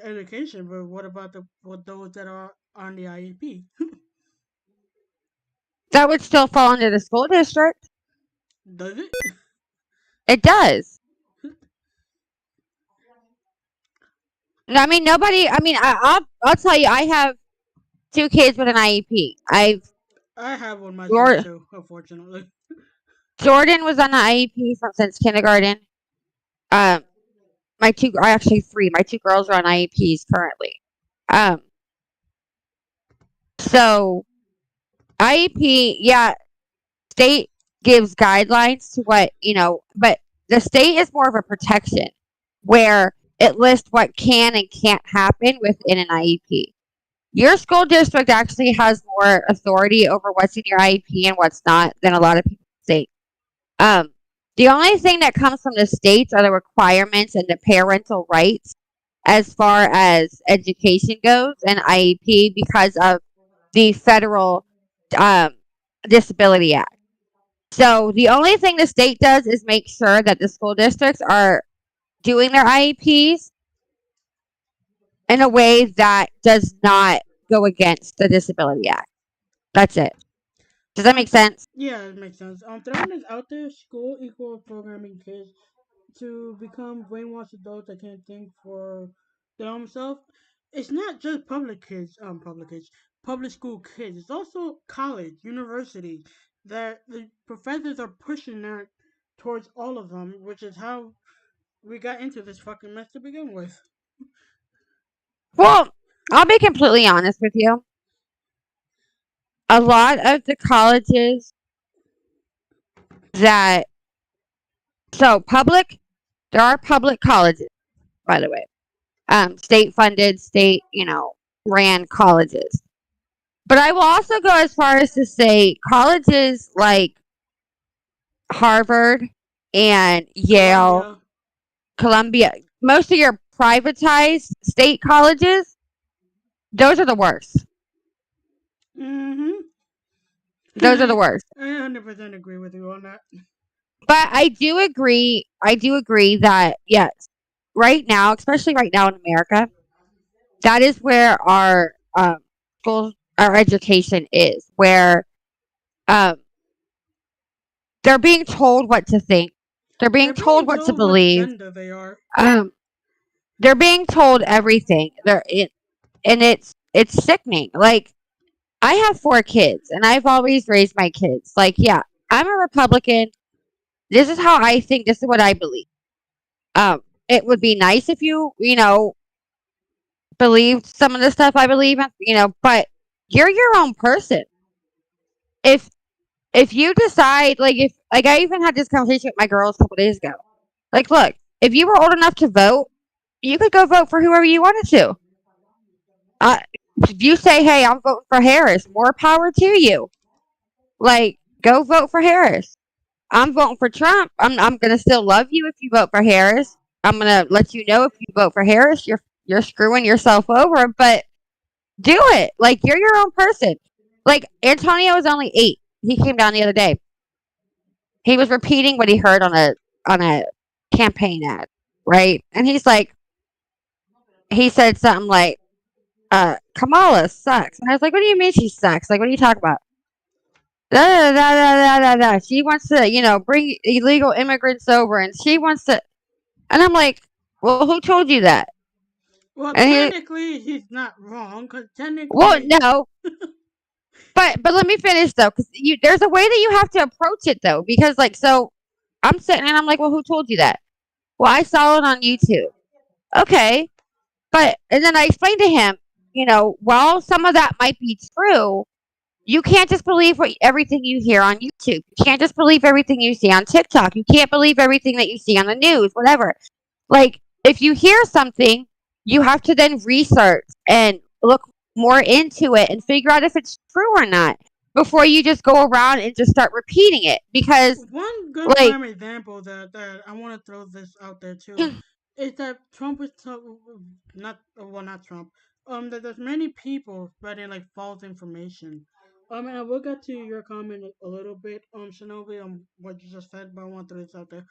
education. But what about the what those that are on the IEP? That would still fall under the school district. Does it? It does. I mean, nobody. I mean, I'll tell you. I have two kids with an IEP. I have one myself too, unfortunately. Jordan was on the IEP since kindergarten. Um, actually three. My two girls are on IEPs currently. Um, so IEP, yeah, state gives guidelines to what but the state is more of a protection where it lists what can and can't happen within an IEP. Your school district actually has more authority over what's in your IEP and what's not than a lot of people think. Um, the only thing that comes from the states are the requirements and the parental rights as far as education goes and IEP because of the federal um, Disability Act. So the only thing the state does is make sure that the school districts are doing their IEPs in a way that does not go against the Disability Act. That's it. Does that make sense? Yeah, it makes sense. Throwing this out there, school equal programming kids to become brainwashed adults that can't think for themselves. It's not just public school kids. It's also college, university, that the professors are pushing that towards all of them, which is how we got into this fucking mess to begin with. Well, I'll be completely honest with you. A lot of the colleges that public, there are public colleges, by the way. State funded, state, ran colleges. But I will also go as far as to say colleges like Harvard and Yale, Columbia. Columbia, most of your privatized state colleges, those are the worst. Mm-hmm. Those are the worst. I 100% agree with you on that. But I do agree that yes, right now, especially right now in America, that is where our school, our education is, where um, they're being told what to think, they're being They're being told what to told what believe, gender they are. they're being told everything. And it's sickening. Like I have 4 kids, and I've always raised my kids. Like, yeah, I'm a Republican. This is how I think. This is what I believe. It would be nice if you believed some of the stuff I believe in, but you're your own person. If if you decide, like I even had this conversation with my girls a couple days ago. Like, look, if you were old enough to vote, you could go vote for whoever you wanted to. Uh, if you say, "Hey, I'm voting for Harris," more power to you. Like, go vote for Harris. I'm voting for Trump. I'm gonna still love you if you vote for Harris. I'm gonna let you know if you vote for Harris, you're screwing yourself over. But do it. Like you're your own person. Like Antonio was only 8. He came down the other day. He was repeating what he heard on a campaign ad, right? And he said something like, Kamala sucks. And I was like, what do you mean she sucks? Like, what are you talking about? Da, da, da, da, da, da. She wants to, bring illegal immigrants over, and she wants to. And I'm like, well, who told you that? Well, And technically, he's not wrong, because well, technically. no, but let me finish though, because there's a way that you have to approach it though, because so I'm sitting and I'm like, well, who told you that? Well, I saw it on YouTube. Okay, and then I explained to him, while some of that might be true, you can't just believe everything you hear on YouTube. You can't just believe everything you see on TikTok. You can't believe everything that you see on the news, whatever. Like, if you hear something, you have to then research and look more into it and figure out if it's true or not before you just go around and just start repeating it. Because, One good like, prime example that I want to throw this out there too is that Trump is not well, not Trump. That there's many people spreading like false information. And I will get to your comment a little bit, Shinobi, on what you just said, but I want to throw this out there.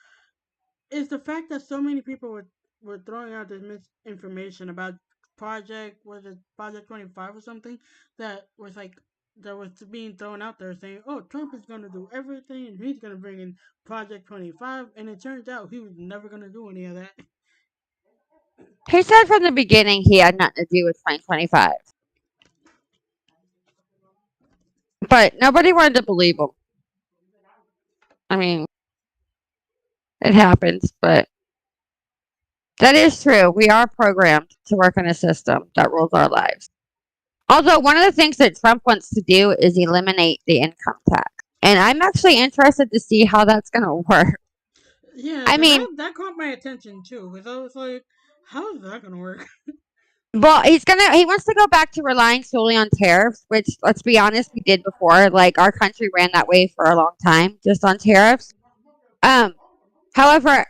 Is the fact that so many people were throwing out this misinformation about was it Project 25 or something that was like that was being thrown out there saying, "Oh, Trump is going to do everything and he's going to bring in Project 25," and it turns out he was never going to do any of that. he said from the beginning he had nothing to do with 2025, but nobody wanted to believe him. I mean, it happens, but that is true. We are programmed to work in a system that rules our lives. Although one of the things that Trump wants to do is eliminate the income tax. And I'm actually interested to see how that's going to work. Yeah, I because mean, that caught my attention too. Because I was like, "How is that going to work?" well, he wants to go back to relying solely on tariffs, which, let's be honest, we did before. Like, our country ran that way for a long time, just on tariffs. Um, However,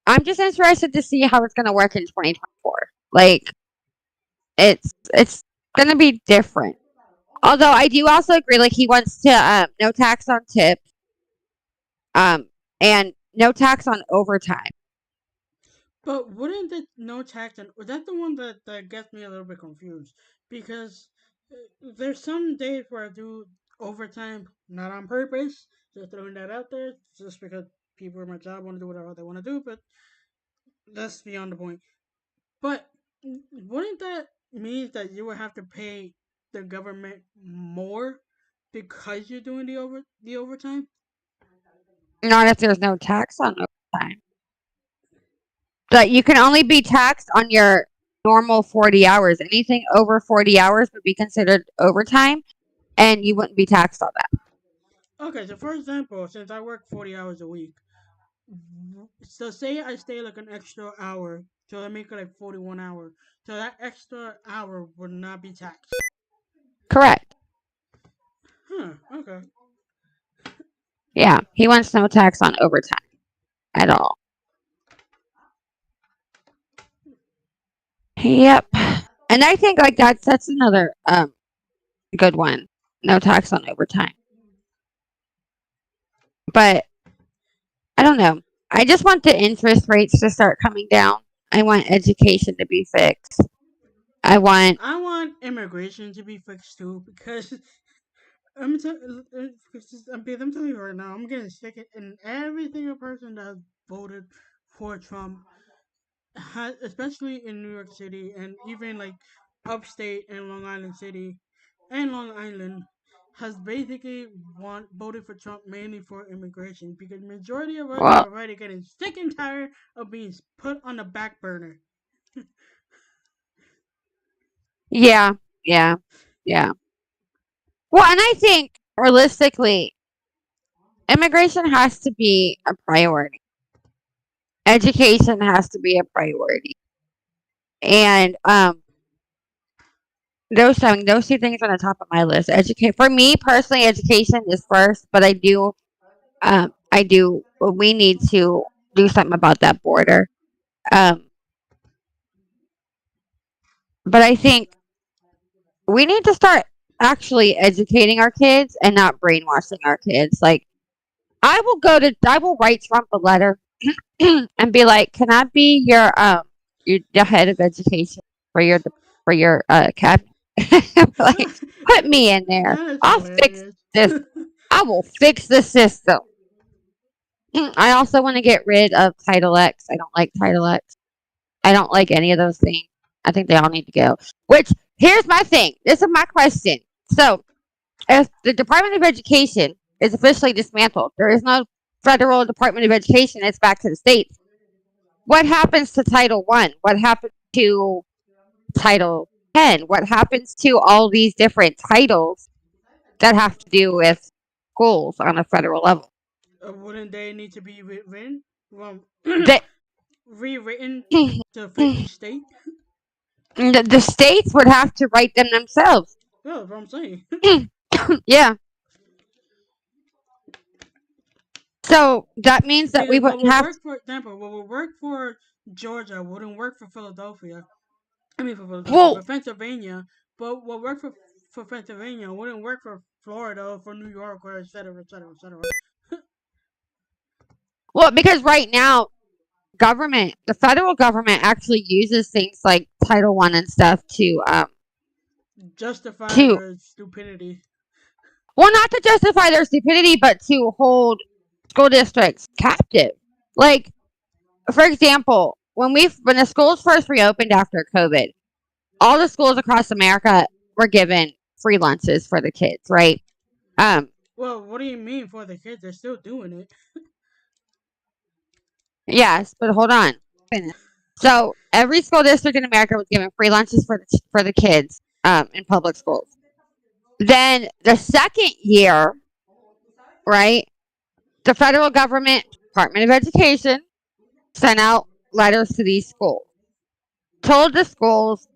I'm just interested to see how it's going to work in 2024. Like, it's going to be different. Although I do also agree, like, he wants to no tax on tips, and no tax on overtime. But wouldn't the no tax and was that the one that gets me a little bit confused? Because there's some days where I do overtime, not on purpose, just throwing that out there, just because people at my job want to do whatever they want to do, but that's beyond the point. But wouldn't that mean that you would have to pay the government more because you're doing the overtime? Not if there's no tax on overtime. But you can only be taxed on your normal 40 hours. Anything over 40 hours would be considered overtime, and you wouldn't be taxed on that. Okay, so for example, since I work 40 hours a week, so say I stay like an extra hour, so I make it like 41 hours. So that extra hour would not be taxed. Correct. Huh, okay. Yeah, he wants no tax on overtime at all. Yep. And I think like that's another good one. No tax on overtime. But I don't know. I just want the interest rates to start coming down. I want education to be fixed. I want I want immigration to be fixed too because I'm telling you right now, I'm getting sick of and every single person that voted for Trump, especially in New York City and even like upstate and Long Island City and Long Island, has basically voted for Trump mainly for immigration because majority of us are well, already getting sick and tired of being put on the back burner. yeah, yeah, yeah. Well, and I think realistically, immigration has to be a priority. Education has to be a priority. And those two things are on the top of my list. Educate for me personally, education is first, but we need to do something about that border. Um, but I think we need to start actually educating our kids and not brainwashing our kids. Like, I will write Trump a letter and be like, "Can I be your the head of education for your cabinet? Like, put me in there. That is I'll fix hilarious. this. I will fix the system." I also want to get rid of Title X. I don't like Title X. I don't like any of those things. I think they all need to go. Which, here's my thing. This is my question. So, if the Department of Education is officially dismantled, there is no federal Department of Education. It's back to the states. What happens to Title One? What happens to Title 10? What happens to all these different titles that have to do with schools on a federal level? Wouldn't they need to be rewritten? Well, That rewritten to fit each state? The states would have to write them themselves. Yeah, that's what I'm saying. Yeah. So that means that we Because wouldn't have to. for example, what would work for Georgia wouldn't work for Philadelphia. I mean, for Philadelphia, Well, for Pennsylvania. But what worked for Pennsylvania wouldn't work for Florida or for New York or et cetera, et cetera, et cetera. because right now, the federal government actually uses things like Title One and stuff Justify to their stupidity. well, not to justify their stupidity, but to hold school districts captive. Like, for example, when the schools first reopened after COVID, all the schools across America were given free lunches for the kids, right? Um, Well, what do you mean for the kids? They're still doing it. yes, but hold on. So every school district in America was given free lunches for the kids in public schools. Then the second year, right, the federal government, Department of Education, sent out letters to these schools, told the schools,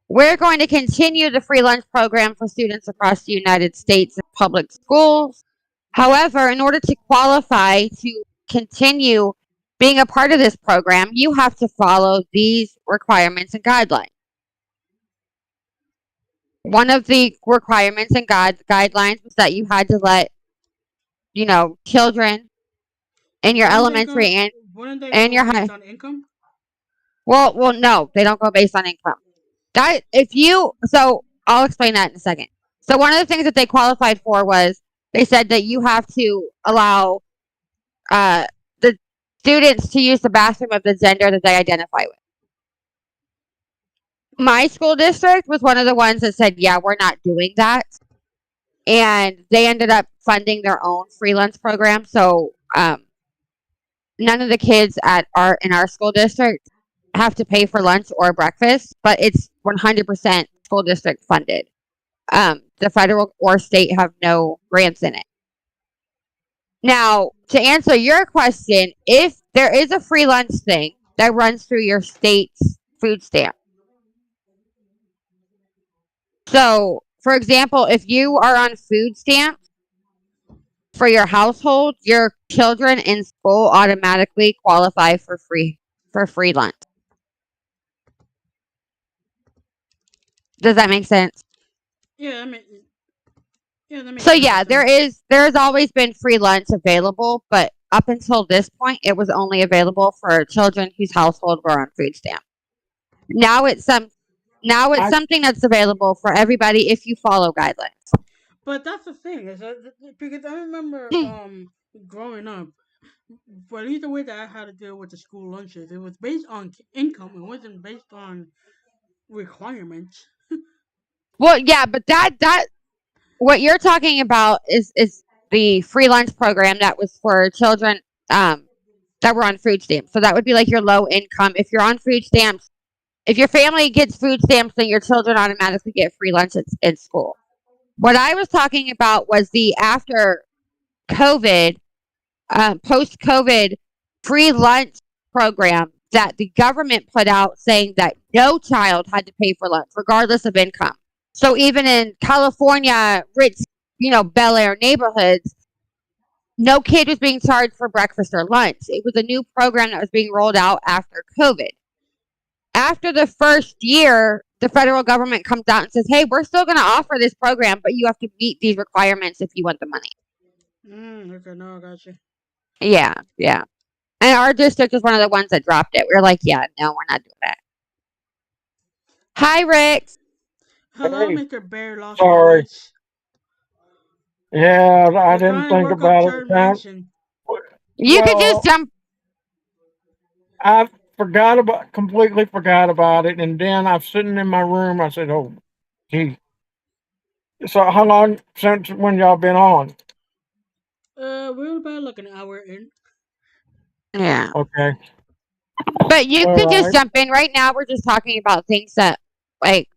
we're going to continue the free lunch program for students across the United States in public schools. However, in order to qualify to continue being a part of this program, you have to follow these requirements and guidelines. One of the requirements and guidelines was that you had to let, children in your Wouldn't they elementary go? Wouldn't they and go your based high. on income? Well, no, they don't go based on income. So I'll explain that in a second. So one of the things that they qualified for was they said that you have to allow the students to use the bathroom of the gender that they identify with. My school district was one of the ones that said, yeah, we're not doing that. And they ended up funding their own freelance program. So none of the kids in our school district have to pay for lunch or breakfast, but it's 100% school district funded. The federal or state have no grants in it. Now, to answer your question, if there is a free lunch thing that runs through your state's food stamp. So, for example, if you are on food stamps for your household, your children in school automatically qualify for free lunch. Does that make sense? Yeah, I mean, yeah, that makes So perfect yeah, sense. there's always been free lunch available, but up until this point, it was only available for children whose household were on food stamp. Now it's some now it's I something that's available for everybody if you follow guidelines. But that's the thing is because I remember growing up, well, at least the way that I had to deal with the school lunches, it was based on income. It wasn't based on requirements. Well, yeah, but that what you're talking about is the free lunch program that was for children that were on food stamps. So that would be like your low income. If you're on food stamps, if your family gets food stamps, then your children automatically get free lunch in school. What I was talking about was the after COVID, post COVID free lunch program that the government put out saying that no child had to pay for lunch, regardless of income. So even in California, rich, Bel Air neighborhoods, no kid was being charged for breakfast or lunch. It was a new program that was being rolled out after COVID. After the first year, the federal government comes out and says, hey, we're still going to offer this program, but you have to meet these requirements if you want the money. Okay, no, I got you. Yeah, yeah. And our district was one of the ones that dropped it. We were like, yeah, no, we're not doing that. Hi, Rick. Hello, hey, Mr. Bear Los sorry. Angeles. Yeah, I We're didn't trying to think work up about it. Third Mansion. You could just Well, jump. I completely forgot about it, and then I was sitting in my room. I said, "Oh, gee." So, how long since when y'all been on? We're about like an hour in. Yeah. Okay, But you all could just right. jump in. Right now, we're just talking about things that, like,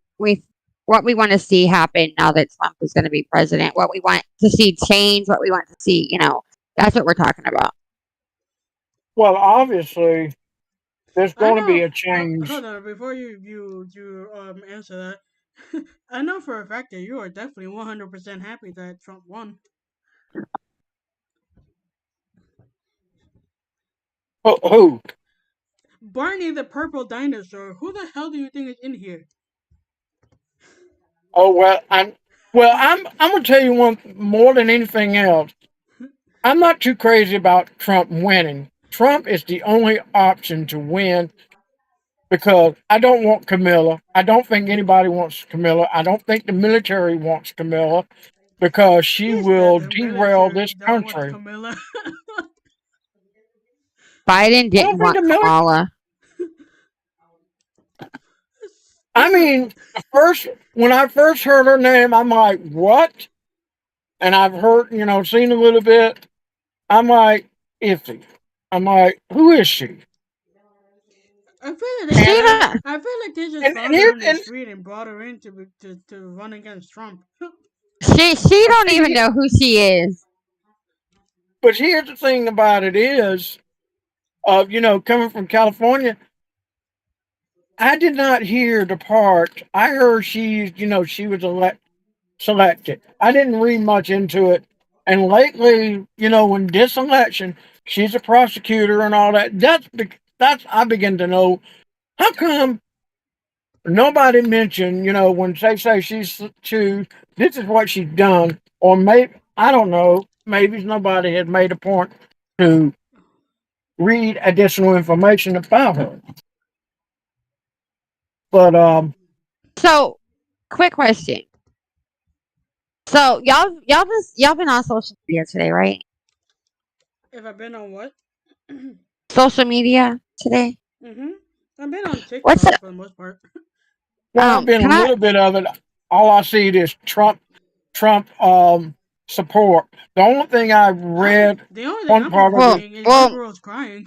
what we want to see happen now that Trump is going to be president, what we want to see change, what we want to see, that's what we're talking about. Well, obviously, There's I going to be know. a change. Hold on, before you answer that, I know for a fact that you are definitely 100% happy that Trump won. Who? Barney the purple dinosaur. Who the hell do you think is in here? Oh I'm gonna tell you one more than anything else. I'm not too crazy about Trump winning. Trump is the only option to win because I don't want Camilla. I don't think anybody wants Camilla. I don't think the military wants Camilla because she He said will the derail military this don't want country. Camilla. Biden I don't didn't think want the military. Kamala. I Stupid. mean, when I first heard her name, I'm like, what? And I've heard, seen a little bit. I'm like, iffy. I'm like, who is she? I feel like they And She just, not. I feel like they just and, found and her here on the and street and brought her in to run against Trump. She but don't even see, know who she is. but here's the thing about it is, coming from California, I did not hear the part. I heard she was selected. I didn't read much into it. And lately, when this election, she's a prosecutor and all that. That's I begin to know how come nobody mentioned, when they say she's choose, this is what she's done, or maybe I don't know, maybe nobody had made a point to read additional information about her. But So, quick question. So y'all been on social media today, right? If I've been on what? Social media today. Mm-hmm. I've been on What's TikTok the for the most part. well, I've been a can I little bit of it. All I see is Trump support. The only thing I read The only thing one I've been part of it seeing is more well girls crying.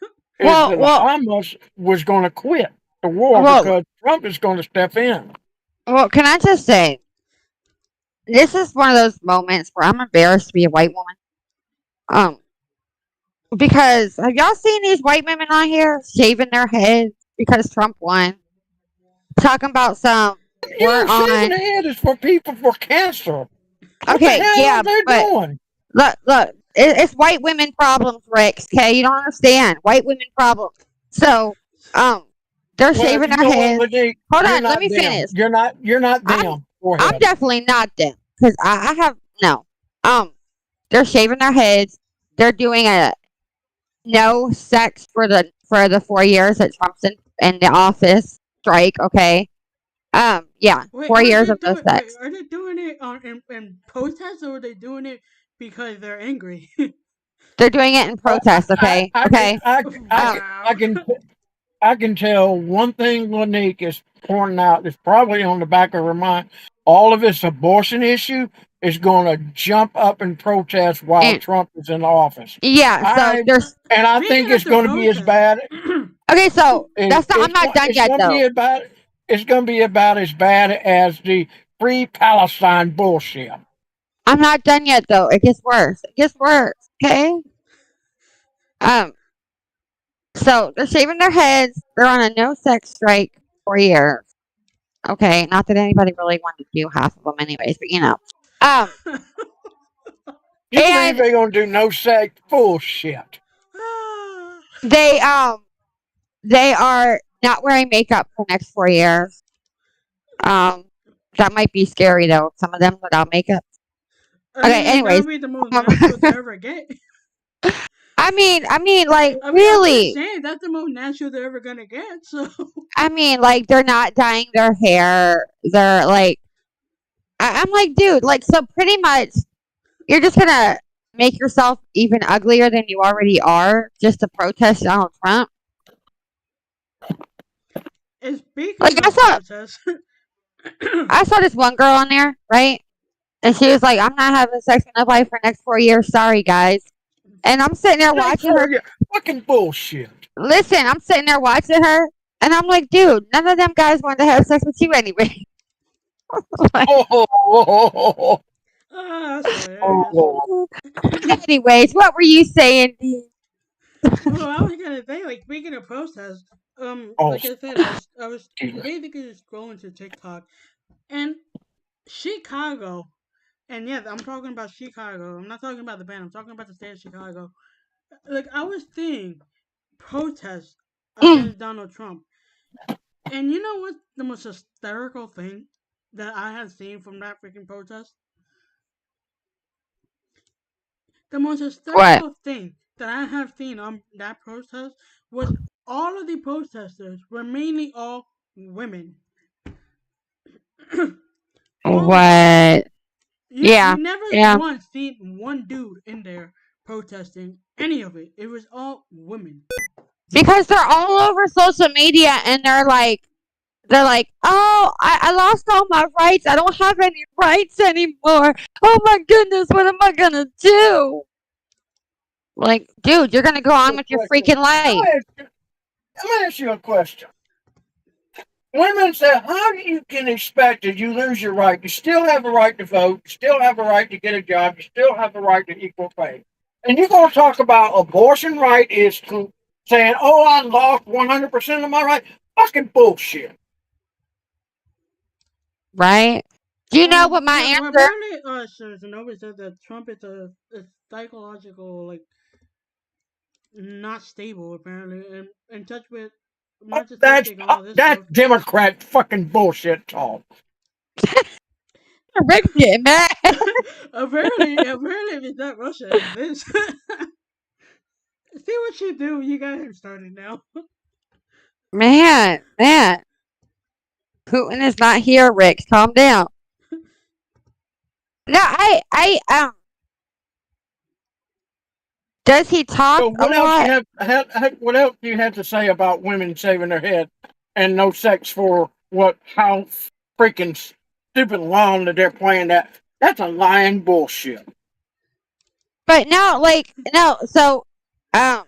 is that Hamas was going to quit the war well because Trump is going to step in. can I just say this is one of those moments where I'm embarrassed to be a white woman. Um because have y'all seen these white women on here shaving their heads because Trump won? Talking about some we're Shaving on the head is for people for cancer. What the okay, hell are yeah, they but doing? look, it's white women problems, Rex. Okay, you don't understand white women problems. So, um, they're Well, shaving you their know what, heads. Lanique? Hold You're on, let not me them. finish. You're not I'm them. Go I'm ahead. definitely not them because I have no. Um, they're shaving their heads. They're doing a no sex for the 4 years that Trump's in the office strike. Okay. Yeah, Wait, 4 years of no sex. are they doing it in protest or are they doing it because they're angry? They're doing it in Well, protest. Okay. Okay. Um, Wow. I can tell one thing Lanique is pointing out is probably on the back of her mind. All of this abortion issue is going to jump up in protest while and Trump is in office. yeah, so I there's and I think Speaking of it's the going to be as protest, bad. okay. So It, that's not. I'm it's not go- done it's yet going to though. be about. It's going to be about as bad as the Free Palestine bullshit. I'm not done yet though. It gets worse. It gets worse. Okay. Um. So they're shaving their heads. They're on a no sex strike for years. Okay. Not that anybody really wanted to do half of them, anyways. But you know. Um. You believe And they're going to do no sex bullshit? they they are not wearing makeup for the next 4 years. Um. That might be scary though. Some of them without makeup. I Okay. mean, Anyways. that'll be the most Um, natural to ever get. like I'm just really. saying that's the most natural they're ever gonna get. So I mean, like they're not dyeing their hair. They're like, I'm like, dude, like, so pretty much you're just gonna make yourself even uglier than you already are just to protest Donald Trump. and Like speaking of protests, I saw this one girl on there, right? And she was like, I'm not having sex with nobody for the next 4 years. Sorry, guys. And I'm sitting there Next watching her. 4 years, fucking bullshit. Listen, I'm sitting there watching her, and I'm like, dude, none of them guys wanted to have sex with you anyway. Like, Oh, that's hilarious. oh. anyways, what were you saying, Dean? Well, I was gonna say, like, speaking of protests, Oh, like I said, I was excuse me. basically just scrolling to TikTok, and Chicago, and yes, I'm talking about Chicago. I'm not talking about the band. I'm talking about the state of Chicago. Like, I was seeing protests against Donald Trump, and you know what? The most hysterical thing that I had seen from that freaking protest. The most What? hysterical thing that I have seen on that protest was all of the protesters were mainly all women. All of them. What? You Yeah. never Yeah. once seen one dude in there protesting any of it. It was all women. Because they're all over social media and they're like, oh, I lost all my rights. I don't have any rights anymore. Oh my goodness, what am I gonna do? Like, dude, you're gonna go on with your Question. freaking life. I'm gonna ask you a question. Women say, how do you can expect that you lose your right? You still have a right to vote. You still have a right to get a job. You still have the right to equal pay. And you're going to talk about abortion right is saying, oh, I lost 100% of my right. Fucking bullshit. Right? Do you know what my Yeah, well, answer? apparently, Sir Zenobia said that Trump is a psychological, like, not stable, apparently, and in touch with That's narcissistic and all this that's stuff. Democrat fucking bullshit talk. Rick's getting mad. apparently, if it's not Russia, it's this. See what you do. You got him started now. Man. Putin is not here, Rick. Calm down. No, does he talk So a what else lot? what else do you have to say about women shaving their head and no sex for how freaking stupid long that they're playing that? That's a lying bullshit. But no, so um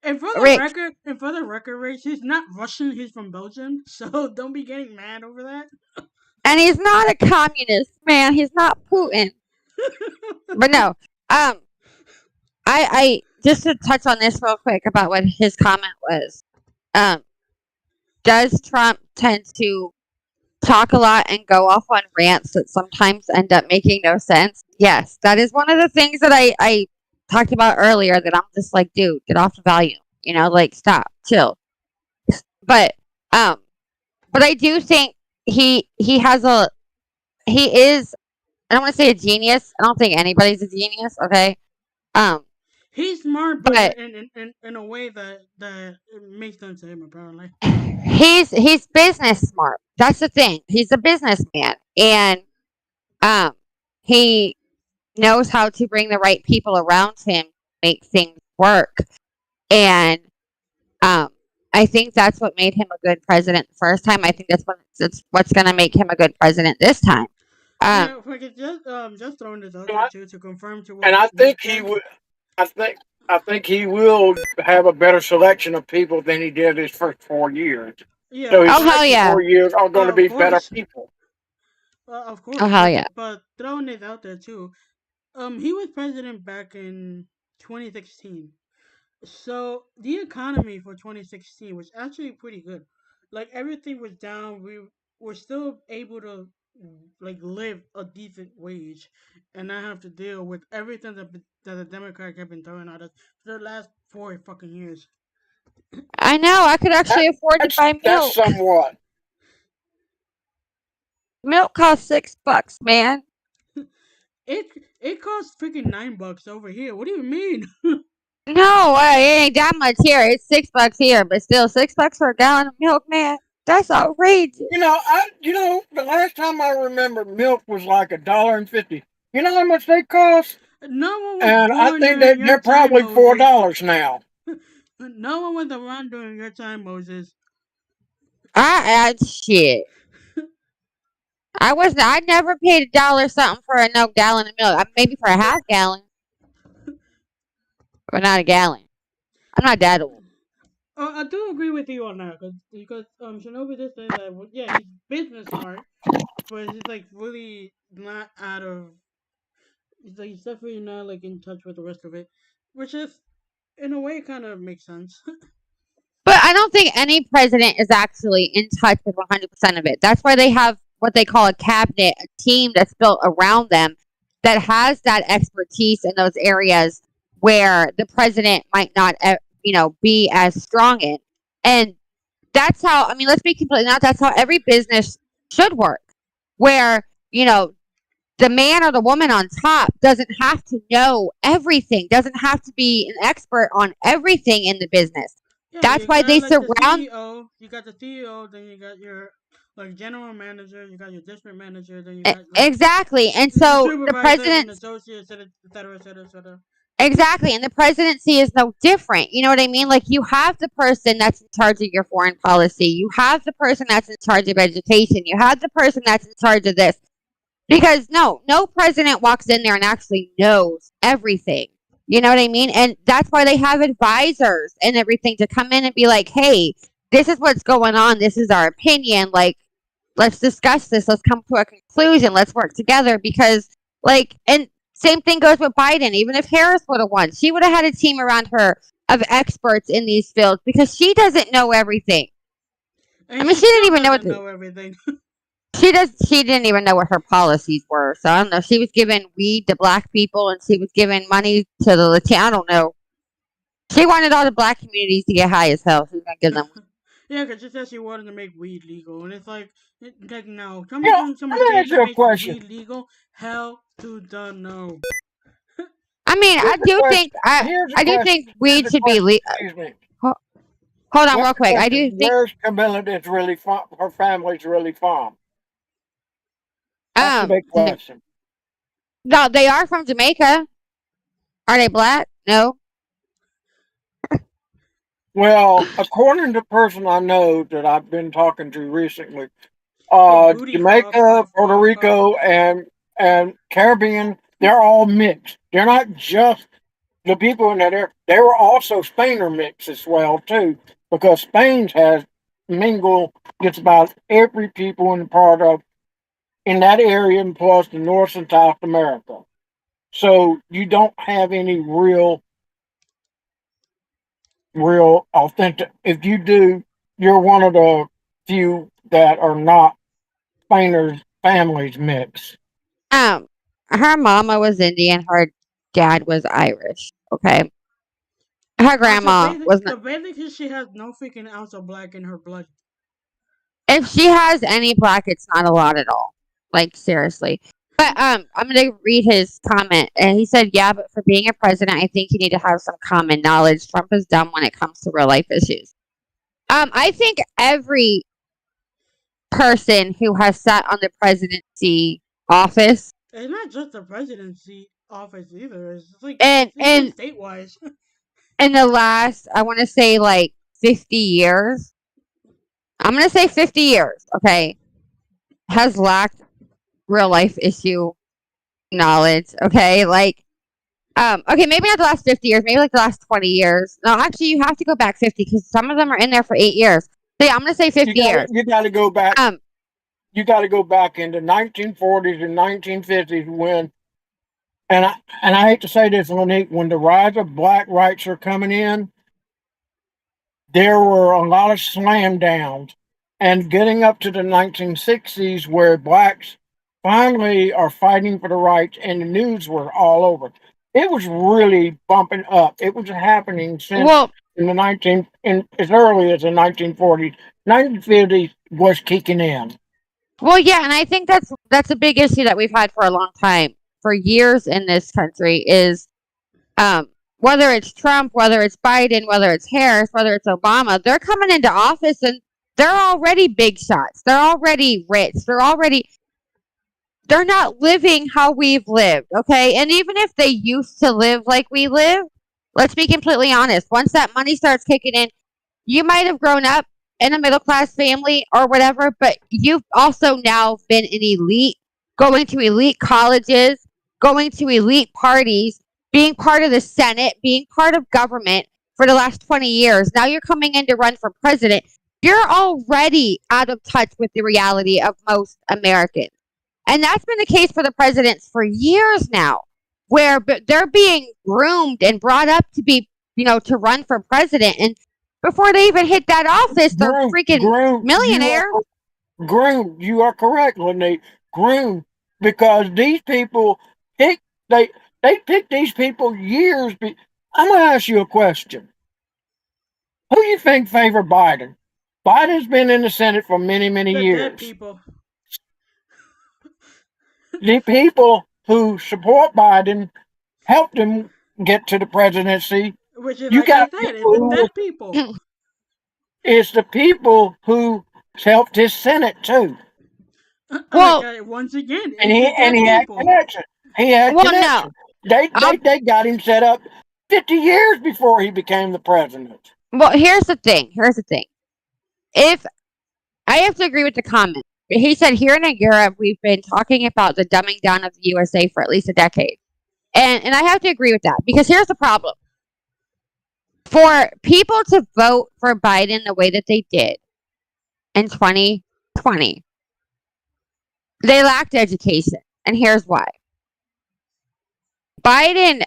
Rick, And for the record, Rich, he's not Russian. He's from Belgium, so don't be getting mad over that. and he's not a communist, man. He's not Putin. But no, I just to touch on this real quick about what his comment was. Um, does Trump tend to talk a lot and go off on rants that sometimes end up making no sense? Yes, that is one of the things that I talked about earlier. That I'm just like, dude, get off the volume. Like stop, chill. But um, but I do think he has a he is. I don't want to say a genius. I don't think anybody's a genius. Okay. Um, He's smart, but but in a way that it makes sense to him, apparently. he's business smart. That's the thing. He's a businessman, and um, he knows how to bring the right people around him to make things work. And um, I think that's what made him a good president the first time. I think that's what's going to make him a good president this time. Um, Now, if I could just throwing this out And there I, too to confirm to and what I Rick think he said. would. I think he will have a better selection of people than he did his first 4 years. Yeah, So his oh hell second yeah, 4 years are going to of be better course, people. of oh course, hell yeah. but throwing this out there too. He was president back in 2016. So the economy for 2016 was actually pretty good. Like everything was down. We were still able to like live a decent wage, and not have to deal with everything that the Democrats have been throwing at us for the last 4 fucking years. I know. I could That, actually afford to buy that's milk. somewhat. Milk costs $6, man. It it costs freaking $9 over here. What do you mean? No, it ain't that much here. It's $6 here, but still $6 for a gallon of milk, man. That's outrageous. The last time I remember milk was like $1.50. You know how much they cost? No one was And I born think during that your they're time, probably Moses. $4 now. No one was around during your time, Moses. Shit. I never paid $1 something for a no gallon of milk. Maybe for a half gallon, but not a gallon. I'm not that old. I do agree with you on that because Shinobi did say that yeah, he's business smart, but he's like really not out of. He's definitely not like in touch with the rest of it, which is in a way, it kind of makes sense. But I don't think any president is actually in touch with 100% of it. That's why they have what they call a cabinet, a team that's built around them that has that expertise in those areas where the president might not, be as strong in. And that's how, I mean, let's be completely honest, that's how every business should work. Where, the man or the woman on top doesn't have to know everything, doesn't have to be an expert on everything in the business. Yeah, That's you why got they like the surround. CEO. You got the CEO. Then you got your like general manager. You got your district manager. Then you got like Exactly. And the so the supervisors and president's associates, et cetera, et cetera, et cetera. exactly. And the presidency is no different. You know what I mean? Like you have the person that's in charge of your foreign policy. You have the person that's in charge of education. You have the person that's in charge of this. Because no president walks in there and actually knows everything. You know what I mean? And that's why they have advisors and everything to come in and be like, hey, this is what's going on. This is our opinion. Like, let's discuss this. Let's come to a conclusion. Let's work together. Because, and same thing goes with Biden. Even if Harris would have won, she would have had a team around her of experts in these fields because she doesn't know everything. I And mean, she she didn't still even know doesn't know everything. she didn't even know what her policies were. So I don't know. She was giving weed to black people and she was giving money to the Latino. I don't know. She wanted all the black communities to get high as hell. She was gonna give them. Yeah, because she said she wanted to make weed legal, and it's like now coming Yeah, from some let me state ask that you a makes question. weed legal, hell to the no. I mean, Here's I a do question. think I Here's a I do question. think Here's weed a should be question. legal. Excuse me. Hold on, Where's real the quick. I question? do think Where's Camilla that's really from? Her family's really from. That's the um big question. no, they are from Jamaica. Are they black? No. Well, according to the person I know that I've been talking to recently, Her booty Jamaica, Puerto Rico, and Caribbean, they're all mixed. They're not just the people in that area. They were also Spainer mix as well too, because Spain has mingled just about every people in part of in that area, and plus the North and South America. So you don't have any real authentic. If you do, you're one of the few that are not Spanish families mix. Um, her mama was Indian. Her dad was Irish. Okay. Her So grandma wasn't. basically, she has no freaking ounce of black in her blood. If she has any black, it's not a lot at all. Like seriously. But I'm gonna read his comment, and he said, "Yeah, but for being a president, I think you need to have some common knowledge. Trump is dumb when it comes to real life issues." I think every person who has sat on the presidency office It's not just the presidency office either. It's like and even and state wise. in the last, I want to say like 50 years. I'm gonna say 50 years. Okay, has lacked real life issue knowledge. Okay, okay, maybe not the last 50 years, maybe like the last 20 years. No, actually, you have to go back 50 because some of them are in there for 8 years. So yeah, I'm gonna say 50 years. You got to go back. Um, You got to go back into 1940s and 1950s when, and I hate to say this, Monique, when the rise of black rights are coming in, there were a lot of slam downs, and getting up to the 1960s where blacks finally are fighting for the rights, and the news were all over. It was really bumping up. It was happening since well, in as early as the 1940s. 1950s was kicking in. well, yeah, and I think that's a big issue that we've had for a long time, for years in this country is whether it's Trump, whether it's Biden, whether it's Harris, whether it's Obama, they're coming into office and they're already big shots. They're already rich. They're not living how we've lived, okay? And even if they used to live like we live, let's be completely honest. Once that money starts kicking in, you might have grown up in a middle class family or whatever, but you've also now been an elite, going to elite colleges, going to elite parties, being part of the Senate, being part of government for the last 20 years. Now you're coming in to run for president. You're already out of touch with the reality of most Americans. And that's been the case for the presidents for years now, where they're being groomed and brought up to be to run for president. And before they even hit that office, they're freaking millionaire. Groom, you are correct, Lene. Groom, because these people pick they pick these people years. I'm gonna ask you a question. Who do you think favor Biden? Biden's been in the Senate for many, many The years. dead people. The people who support Biden helped him get to the presidency. Which is You like I got said, it's people the who- dead people. It's the people who helped his Senate too. Well- Like, once again, And it's he the dead had people. connection. He had Well, connection. They got him set up 50 years before he became the president. Well, here's the thing. If I have to agree with the comment, he said here in Europe we've been talking about the dumbing down of the USA for at least a decade, and I have to agree with that because here's the problem: for people to vote for Biden the way that they did in 2020, they lacked education, and here's why. Biden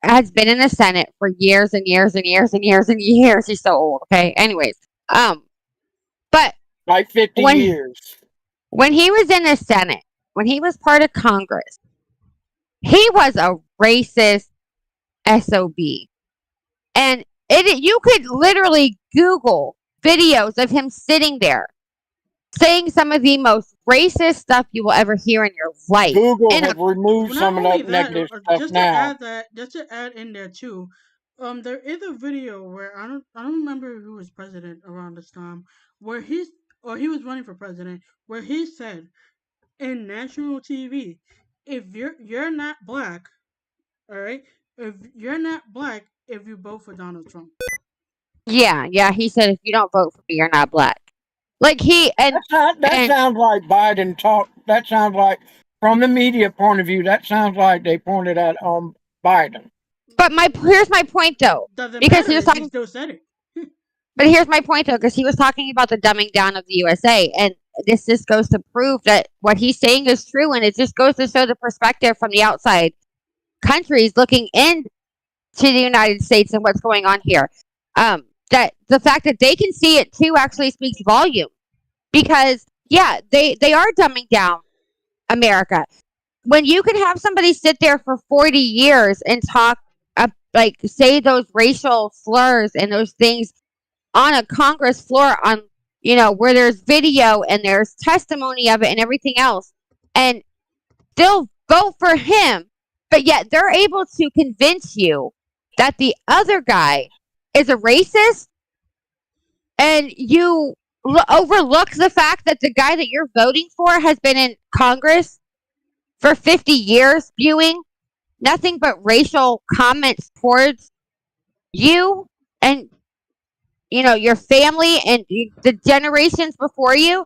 has been in the Senate for years and years and years and years and years. He's so old. Okay. Anyways, but Like 50 years. when he was in the Senate, when he was part of Congress, he was a racist SOB. And you could literally Google videos of him sitting there saying some of the most racist stuff you will ever hear in your life. Google And have removed Not some of only that negative stuff just now. just to add in there too, there is a video where I don't remember who was president around this time, where he was running for president, where he said in national TV, if you're not black, all right, if you're not black, if you vote for Donald Trump. yeah, he said if you don't vote for me, you're not black. Like That sounds like Biden talk. That sounds like, from the media point of view, that sounds like they pointed at Biden. But here's my point though. Doesn't Because matter. he He still said it. But here's my point, though, because he was talking about the dumbing down of the USA, and this just goes to prove that what he's saying is true, and it just goes to show the perspective from the outside countries looking into the United States and what's going on here. That the fact that they can see it too actually speaks volume, because yeah, they are dumbing down America. When you can have somebody sit there for 40 years and talk, say those racial slurs and those things on a Congress floor on, where there's video and there's testimony of it and everything else, and still vote for him, but yet they're able to convince you that the other guy is a racist, and you overlook the fact that the guy that you're voting for has been in Congress for 50 years, spewing nothing but racial comments towards you and your family and the generations before you.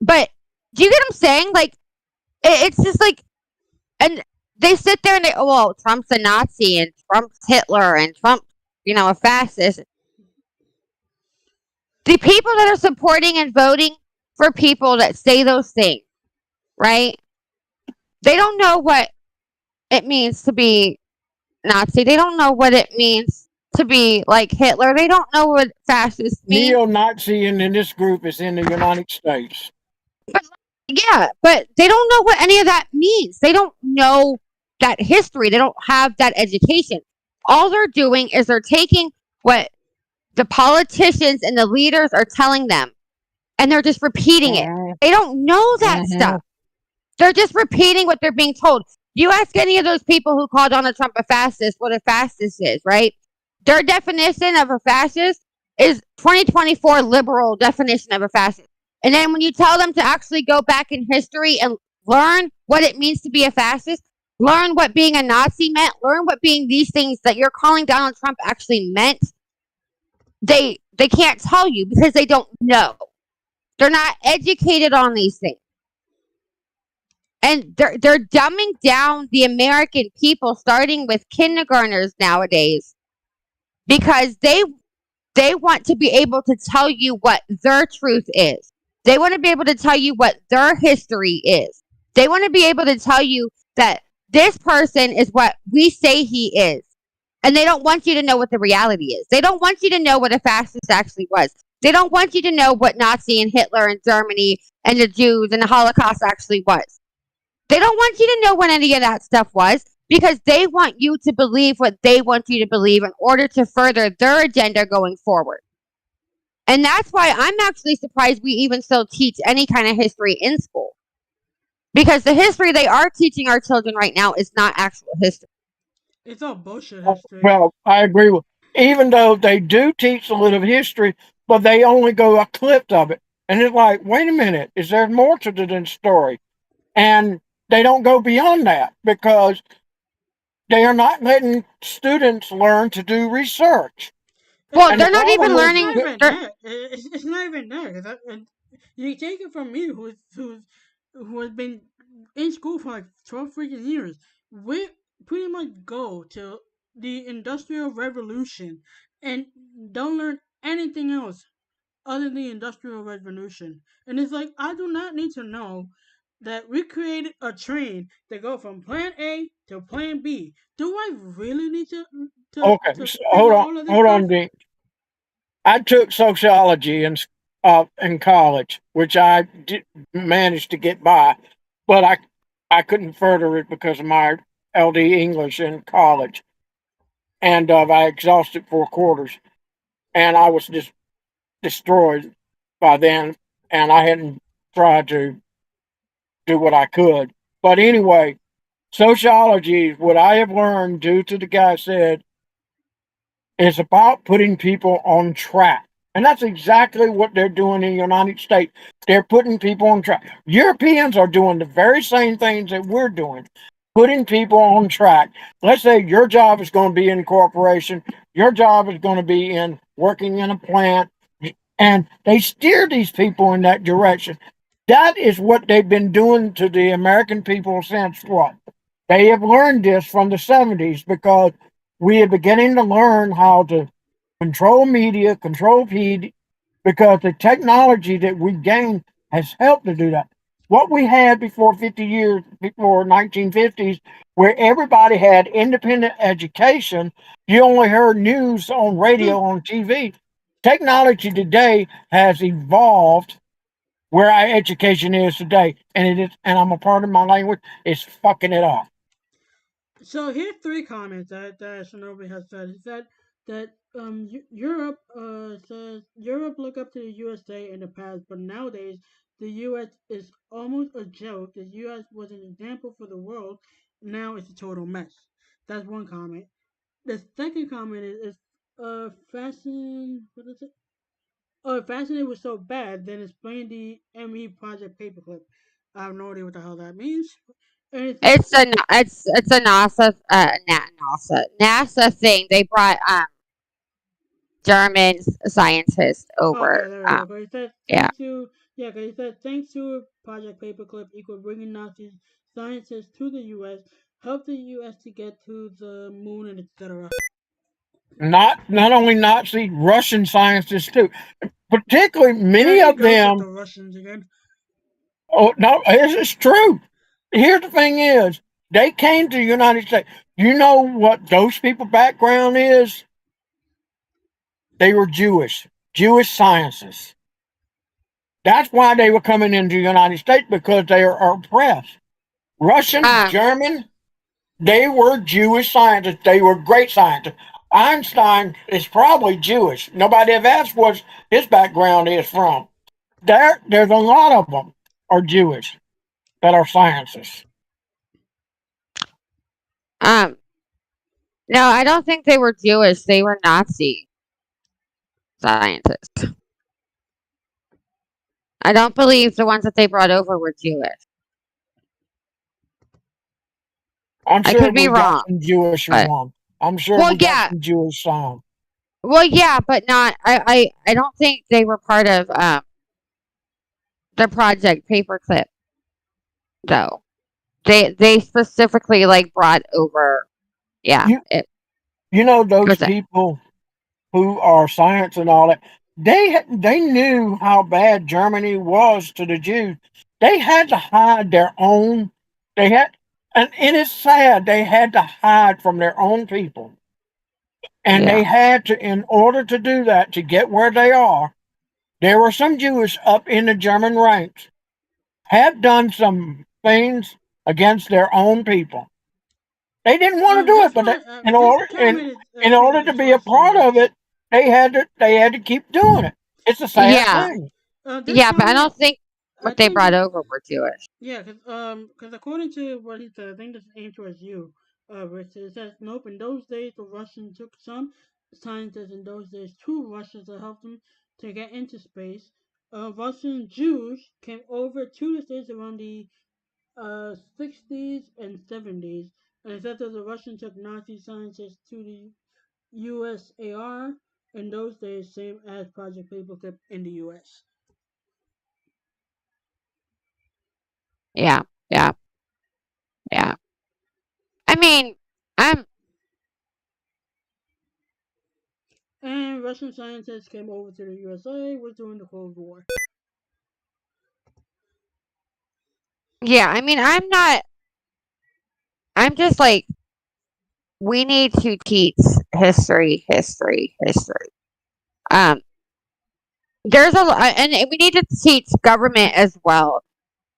But do you get what I'm saying? Like, it's just like, and they sit there and Trump's a Nazi and Trump's Hitler and Trump, a fascist. The people that are supporting and voting for people that say those things, right? They don't know what it means to be Nazi. They don't know what it means to be like Hitler. They don't know what fascist means. Neo-Nazi in this group is in the United States. Yeah, but they don't know what any of that means. They don't know that history. They don't have that education. All they're doing is they're taking what the politicians and the leaders are telling them, and they're just repeating it. They don't know that stuff. They're just repeating what they're being told. You ask any of those people who call Donald Trump a fascist what a fascist is, right? Their definition of a fascist is 2024 liberal definition of a fascist. And then when you tell them to actually go back in history and learn what it means to be a fascist, learn what being a Nazi meant, learn what being these things that you're calling Donald Trump actually meant, they can't tell you because they don't know. They're not educated on these things. And they're dumbing down the American people, starting with kindergartners nowadays, because they want to be able to tell you what their truth is. They want to be able to tell you what their history is. They want to be able to tell you that this person is what we say he is. And they don't want you to know what the reality is. They don't want you to know what a fascist actually was. They don't want you to know what Nazi and Hitler and Germany and the Jews and the Holocaust actually was. They don't want you to know what any of that stuff was because they want you to believe what they want you to believe in order to further their agenda going forward. And that's why I'm actually surprised we even still teach any kind of history in school. Because the history they are teaching our children right now is not actual history. It's all bullshit history. Well, I agree with. Even though they do teach a little history, but they only go a clip of it, and it's like, wait a minute, is there more to the story? And they don't go beyond that because they are not letting students learn to do research. Well, And they're the not even problem It's is, not learning. even there. It's not even there. 'Cause and you take it from me, who has been in school for like 12 freaking years. We pretty much go to the Industrial Revolution and don't learn anything else other than the Industrial Revolution. And it's like I do not need to know that we created a train to go from plan A to plan B. Do I really need okay, to so figure all of this hold stuff? on, Dean. I took sociology in college, which managed to get by, but I couldn't further it because of my LD English in college, and I exhausted 4 quarters, and I was just destroyed by then, and I hadn't tried to do what I could. But anyway, sociology, what I have learned due to the guy said, is about putting people on track. And that's exactly what they're doing in the United States. They're putting people on track. Europeans are doing the very same things that we're doing, putting people on track. Let's say your job is going to be in a corporation, your job is going to be in working in a plant, and they steer these people in that direction. That is what they've been doing to the American people since what? They have learned this from the 70s because we are beginning to learn how to control media, control feed, because the technology that we gained has helped to do that. What we had before 50 years, before 1950s, where everybody had independent education, you only heard news on radio, on TV. Technology today has evolved where our education is today, and it is, and I'm a part of my language, is fucking it up. So here's three comments that Shinobi has said. He said that Europe says Europe looked up to the USA in the past, but nowadays the US is almost a joke. The US was an example for the world. Now it's a total mess. That's one comment. The second comment is fashion. What is it? Oh, fashion was so bad. Then explain the ME Project Paperclip. I have no idea what the hell that means. And it says It's a NASA not NASA thing. They brought German scientists okay, over. there we go. 'Cause it says Yeah, thanks to yeah, 'cause it says thanks to Project Paperclip equal bringing Nazi scientists to the U.S. help the U.S. to get to the moon and etc. Not only Nazi, Russian scientists too. Particularly Here many he of goes with them. the Russians again. Oh no, it's true. Here's the thing: is they came to the United States. You know what those people background is? They were Jewish scientists. That's why they were coming into the United States because they are oppressed. Russian, um, German, they were Jewish scientists. They were great scientists. Einstein is probably Jewish. Nobody ever asked what his background is from. There's a lot of them are Jewish that are scientists. um. No, I don't think they were Jewish. They were Nazi scientists. I don't believe the ones that they brought over were Jewish. I'm I sure could be we got wrong, some Jewish but ones. I'm sure well, we got yeah, some Jewish some. but not. I don't think they were part of the Project Paperclip though. They specifically like brought over. Yeah, You it you know those was it. people who are science and all that. They knew how bad Germany was to the Jews. They had to hide their own. They had, and it is sad they had to hide from their own people. And Yeah. they had to, in order to do that, to get where they are, there were some Jews up in the German ranks had done some things against their own people. They didn't want to do This it, but part, in this order kind of made it in seem order like to it's be a worse than part of this. it, they had to keep doing it. It's a sad Yeah. thing. This Yeah, but I part, don't think I what they think brought over were Jewish. yeah, cause according to what he said, I think this aimed towards you. Which it says, nope. In those days, the Russians took some scientists. In those days, two Russians to help them to get into space. Russian Jews came over to the states around the 60s and 70s, and it says that the Russians took Nazi scientists to the USAR in those days, same as Project Paperclip in the US. Yeah. Yeah. Yeah. I mean, I'm And Russian scientists came over to the USA was during the Cold War. yeah, I mean, I'm just like we need to teach history. Um there's and we need to teach government as well.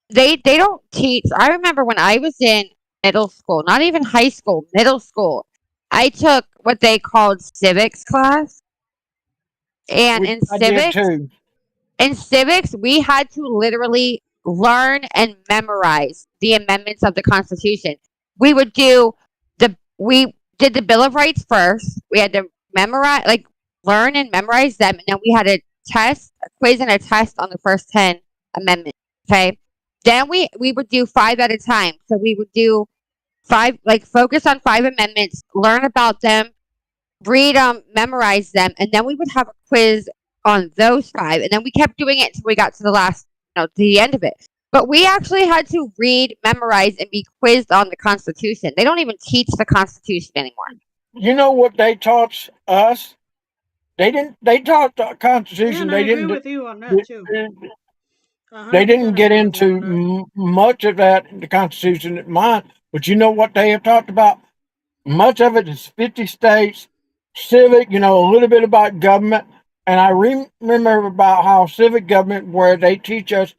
They don't teach. I remember when I was in middle school, not even high school, middle school, I took what they called civics class. And Which I did too. in civics, we had to literally learn and memorize the amendments of the Constitution. We would do we did the Bill of Rights first. We had to memorize, like learn and memorize them, and then we had a test, a quiz, and a test on the first 10 amendments. Okay. Then we would do five at a time. So we would do five, like focus on 5 amendments, learn about them, read them, memorize them, and then we would have a quiz on those five, and then we kept doing it until we got to the last, to the end of it. But we actually had to read, memorize, and be quizzed on the Constitution. They don't even teach the Constitution anymore. You know what they taught us? They didn't. They taught the Yeah, Constitution. and I agree with you on that too. They didn't 100% get agree with you on into that. much of that in the Constitution at mine. But you know what they have talked about? Much of it is 50 states, civic, a little bit about government. And I remember about how civic government, where they teach us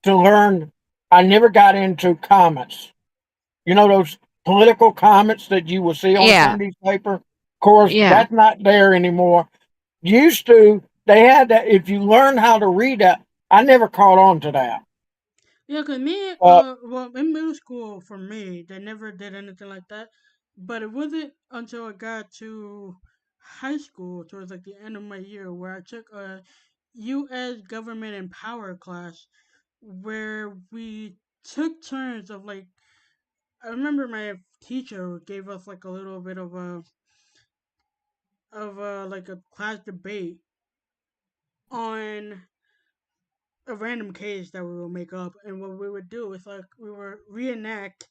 to learn. I never got into comments. Those political comments that you will see on Yeah, Sunday's paper? Of course, yeah. that's not there anymore. Used to, they had that. If you learn how to read that, I never caught on to that. Yeah, cause me, Uh, well, in middle school for me, they never did anything like that. But it wasn't until I got to high school, towards like the end of my year, where I took a U.S. government and power class, where we took turns of like. I remember my teacher gave us like a little bit of like a class debate on a random case that we would make up, and what we would do is like we would reenact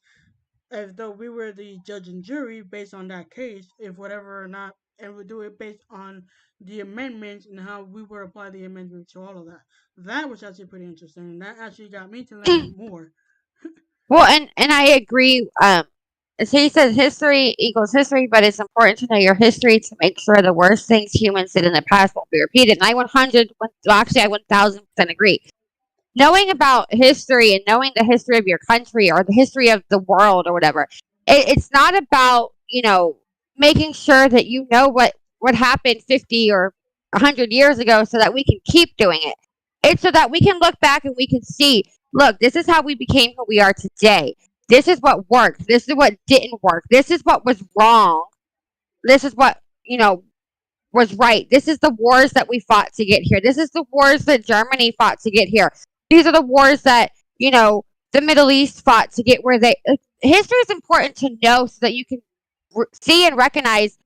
as though we were the judge and jury based on that case, if whatever or not, and we do it based on the amendments and how we would apply the amendments to all of that. That was actually pretty interesting. That actually got me to learn more. Well, and I agree. So he says history equals history, but it's important to know your history to make sure the worst things humans did in the past won't be repeated. And I 1,000% agree. Knowing about history and knowing the history of your country or the history of the world or whatever, it's not about making sure that you know what happened 50 or 100 years ago so that we can keep doing it. It's so that we can look back and we can see, look, this is how we became who we are today. This is what worked. This is what didn't work. This is what was wrong. This is what was right. This is the wars that we fought to get here. This is the wars that Germany fought to get here. These are the wars that, the Middle East fought to get where they. History is important to know so that you can see and recognize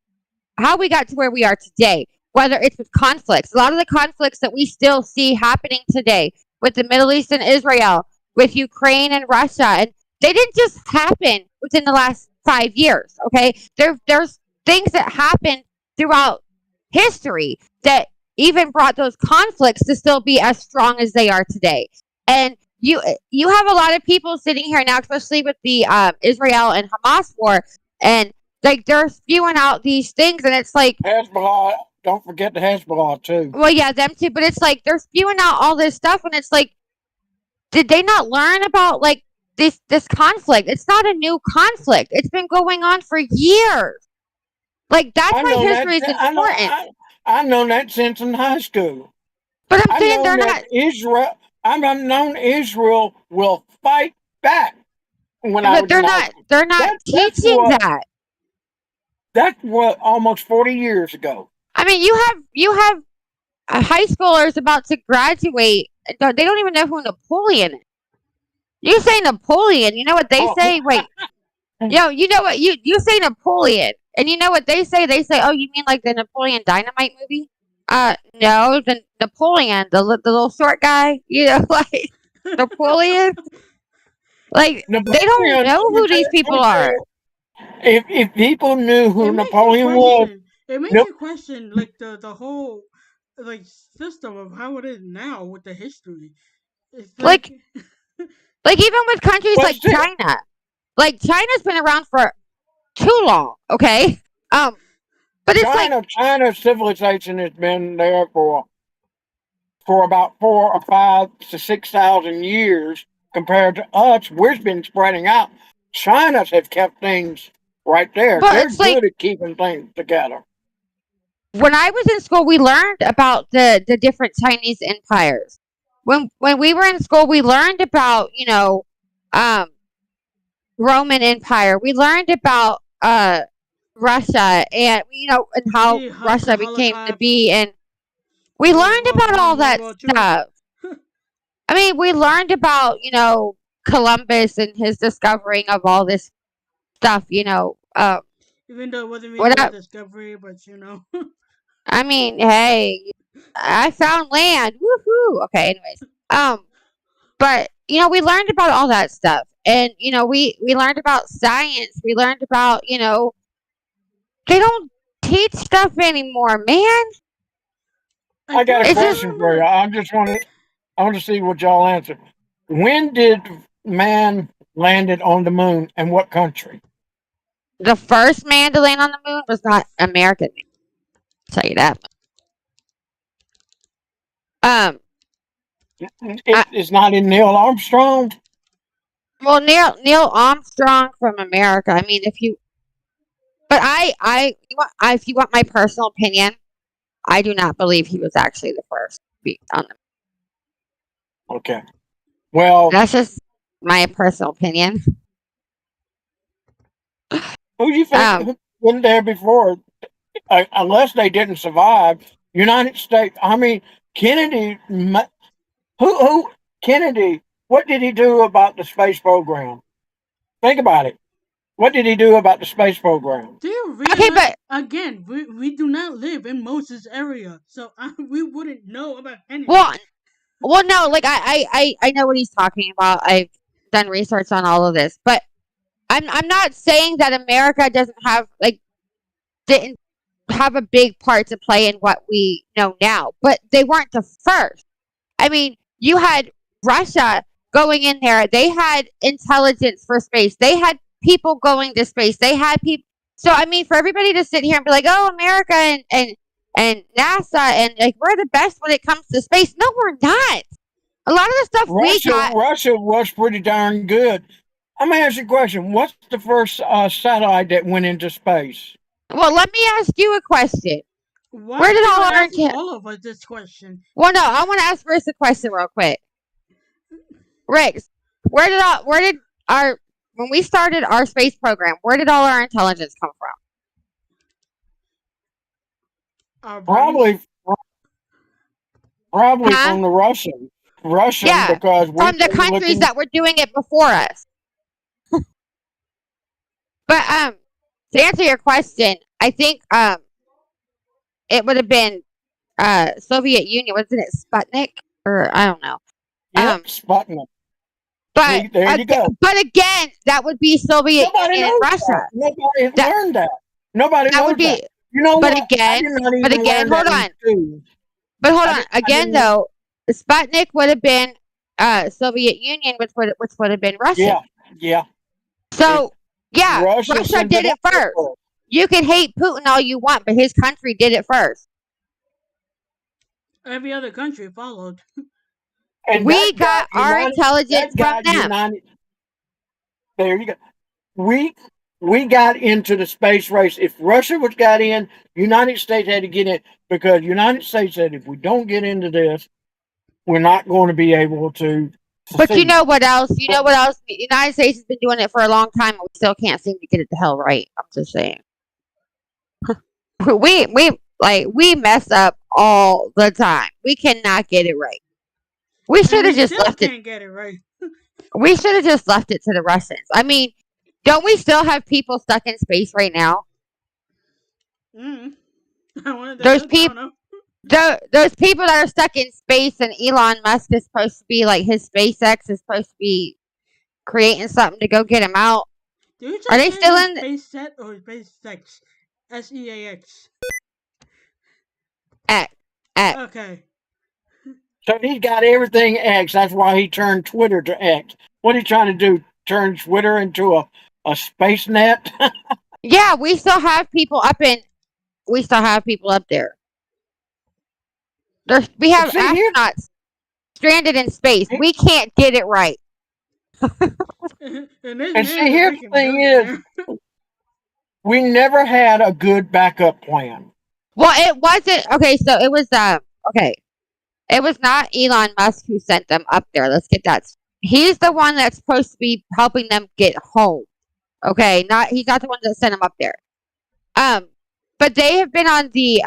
how we got to where we are today, whether it's with conflicts. A lot of the conflicts that we still see happening today with the Middle East and Israel, with Ukraine and Russia, and they didn't just happen within the last 5 years, okay? There's things that happened throughout history that even brought those conflicts to still be as strong as they are today. And you have a lot of people sitting here now, especially with the Israel and Hamas war, and like they're spewing out these things, and it's like, Hezbollah. Don't forget the Hezbollah too. well, yeah, them too, but it's like they're spewing out all this stuff, and it's like, did they not learn about like this conflict? It's not a new conflict. It's been going on for years. Like that's I why know that. history is I know. important. I know that since in high school. But I'm I saying know they're that not. Israel. I've known Israel will fight back. When I But was in high school, they're not that's teaching what. that. That's what almost 40 years ago. I mean, you have high schoolers about to graduate. They don't even know who Napoleon is. You say Napoleon, you know what they Oh, say? Wait, yo, you know what you say Napoleon, and you know what they say? They say, oh, you mean like the Napoleon Dynamite movie? No, the Napoleon, the little short guy, you know, like Napoleon. Like they don't Napoleon. know who these people are. If people knew who It makes you Napoleon was, question. It makes nope. you question like the whole like system of how it is now with the history. It's like Like even with countries But like still, China. Like China's been around for too long, okay? But it's like, China's civilization has been there for about 4 or 5 to 6,000 years. Compared to us, we've been spreading out. China's have kept things right there. but They're it's like good at keeping things together. when I was in school, we learned about the different Chinese empires. When we were in school, we learned about um, Roman Empire. We learned about Russia, and and how the Russia became to Holocaust, be, and we World learned War about all One, World that War Two. stuff. I mean, we learned about Columbus and his discovering of all this stuff. Even though it wasn't really What a I, discovery, but I mean, hey, I found land. Woohoo! Okay, anyways, but we learned about all that stuff, and we learned about science. We learned about they don't teach stuff anymore, man. I got a It's just question for you. I want to see what y'all answer. When did man landed on the moon and what country? the first man to land on the moon was not American. I'll tell you that. Um, It's not in Neil Armstrong. well, Neil Armstrong from America. I mean, but if you want my personal opinion, I do not believe he was actually the first to be on the moon. Okay. Well, That's just my personal opinion. who do you think wasn't there before? Unless they didn't survive, United States. I mean, Kennedy. Who Kennedy? What did he do about the space program? Think about it. What did he do about the space program? do you Okay, realize but again we do not live in Moses' area, so we wouldn't know about anything. well, no, like I know what he's talking about. I've done research on all of this, but I'm not saying that America didn't have a big part to play in what we know now, but they weren't the first. I mean, you had Russia going in there. They had intelligence for space. They had people going to space. They had people. So I mean, for everybody to sit here and be like, "Oh, America and NASA and like we're the best when it comes to space," no, we're not. A lot of the stuff we got. Russia was pretty darn good. I'm gonna ask you a question. What's the first satellite that went into space? Well, let me ask you a question. Why Where are did you all our asking all of us this question? Well, no, I want to ask Rex a question real quick. Rex, where did our when we started our space program, where did all our intelligence come from? Our brains? Probably Huh? from the Russians. Yeah, Because from the countries that were doing it before us. But to answer your question, I think it would have been Soviet Union, wasn't it Sputnik or I don't know. Sputnik. But there you go. But again, that would be Soviet Union and Russia. Nobody has learned that. Nobody That knows would be. that. You know But what? again, hold on. But hold on. Again, though, Sputnik would have been Soviet Union, which would have been Russia. Yeah. So yeah, Russia did it first. You can hate Putin all you want, but his country did it first. Every other country followed. And We that got got our United. intelligence That from got them. United. There you go. We we got into the space race. If Russia was got in, United States had to get in because United States said if we don't get into this, we're not going to be able to But you succeed. know what else? You know what else? The United States has been doing it for a long time, and we still can't seem to get it the hell right. I'm just saying. We mess up all the time. We cannot get it right. We And should have we just still left it. can't get it right. We should have just left it to the Russians. I mean, don't we still have people stuck in space right now? Mm. I wanted to Those look. I don't people, know. those people that are stuck in space, and Elon Musk is supposed to be like his SpaceX is supposed to be creating something to go get him out. Do you Are just they say still his in? space set or space sex? SEAX. At, at, Okay. So he's got everything X. That's why he turned Twitter to X. What are you trying to do? Turn Twitter into a space net? yeah, we still have people up in. We still have people up there. We have See here, astronauts stranded in space. We can't get it right. And this and man see is a here the freaking thing is, billionaire. we never had a good backup plan. Well, it wasn't okay. So it was okay. It was not Elon Musk who sent them up there. Let's get that. He's the one that's supposed to be helping them get home. Okay, not he's not the one that sent them up there. Um, but they have been on the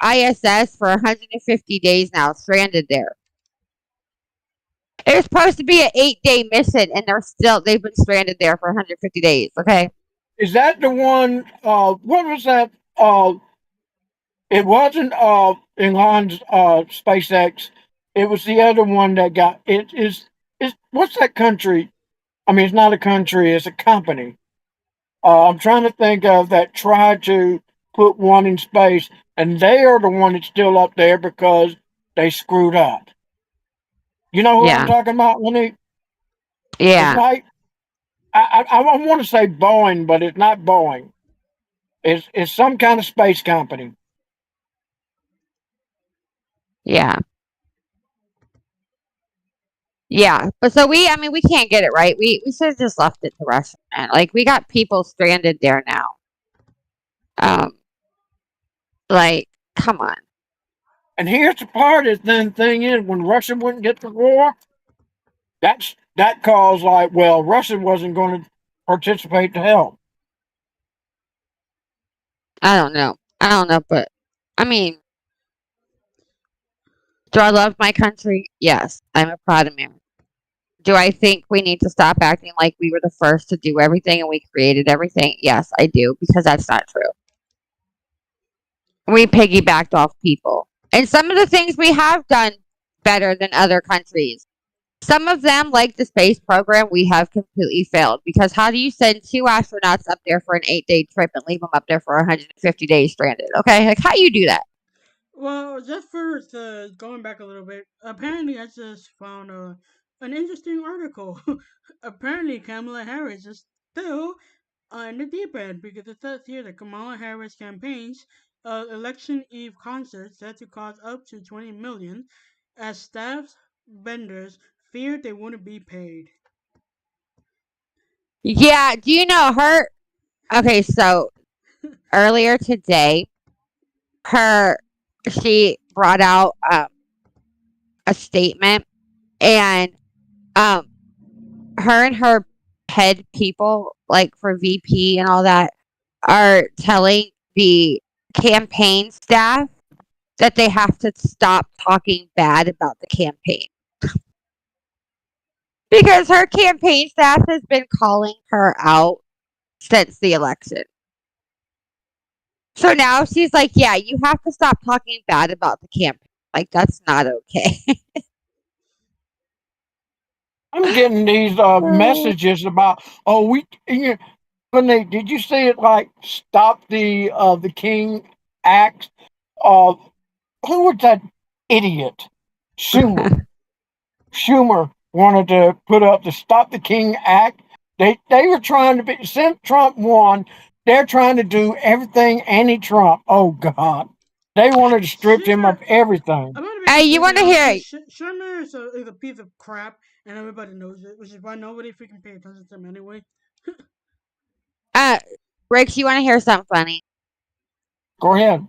ISS for 150 days now, stranded there. It was supposed to be an 8-day mission, and they've been stranded there for 150 days. Okay. Is that the one? What was that? It wasn't Elon's SpaceX. It was the other one that got it. Is what's that country? I mean, it's not a country; it's a company. I'm trying to think of that tried to put one in space, and they are the one that's still up there because they screwed up. You know who I'm Yeah. talking about, Lenny? It's Yeah. like I want to say Boeing, but it's not Boeing. It's some kind of space company. Yeah. Yeah. But so I mean, we can't get it right. We should have just left it to Russia, man. Like we got people stranded there now. Um, like, come on. And here's the part is then thing is when Russia wouldn't get the war, that caused like, well, Russia wasn't going to participate to help. I don't know. I don't know, but I mean, do I love my country? Yes, I'm a proud American. Do I think we need to stop acting like we were the first to do everything and we created everything? Yes, I do, because that's not true. We piggybacked off people. And some of the things we have done better than other countries. Some of them, like the space program, we have completely failed. Because how do you send 2 astronauts up there for an 8-day trip and leave them up there for 150 days stranded? Okay, like how you do that? Well, just for going back a little bit, apparently I just found an interesting article. Apparently Kamala Harris is still in the deep end because it says here that Kamala Harris campaign's election eve concert said to cost up to 20 million as staff vendors feared they wouldn't be paid. Yeah, do you know her? Okay, so earlier today, her she brought out a statement, and um her and her head people, like for VP and all that, are telling the campaign staff that they have to stop talking bad about the campaign. Because her campaign staff has been calling her out since the election. So now she's like, yeah, you have to stop talking bad about the campaign. Like, that's not okay. I'm getting these messages about, oh, did you see it like stop the King Act? Uh, who was that idiot? Schumer. Schumer wanted to put up the Stop the King Act. They were trying to be since Trump won. They're trying to do everything anti-Trump. Oh God, they wanted to strip She's him a. of everything. I'm gonna be Hey, you completely want to honest. hear? Sherman is a piece of crap, and everybody knows it, which is why nobody freaking pays attention to him anyway. Uh, Ricks, you want to hear something funny? Go ahead.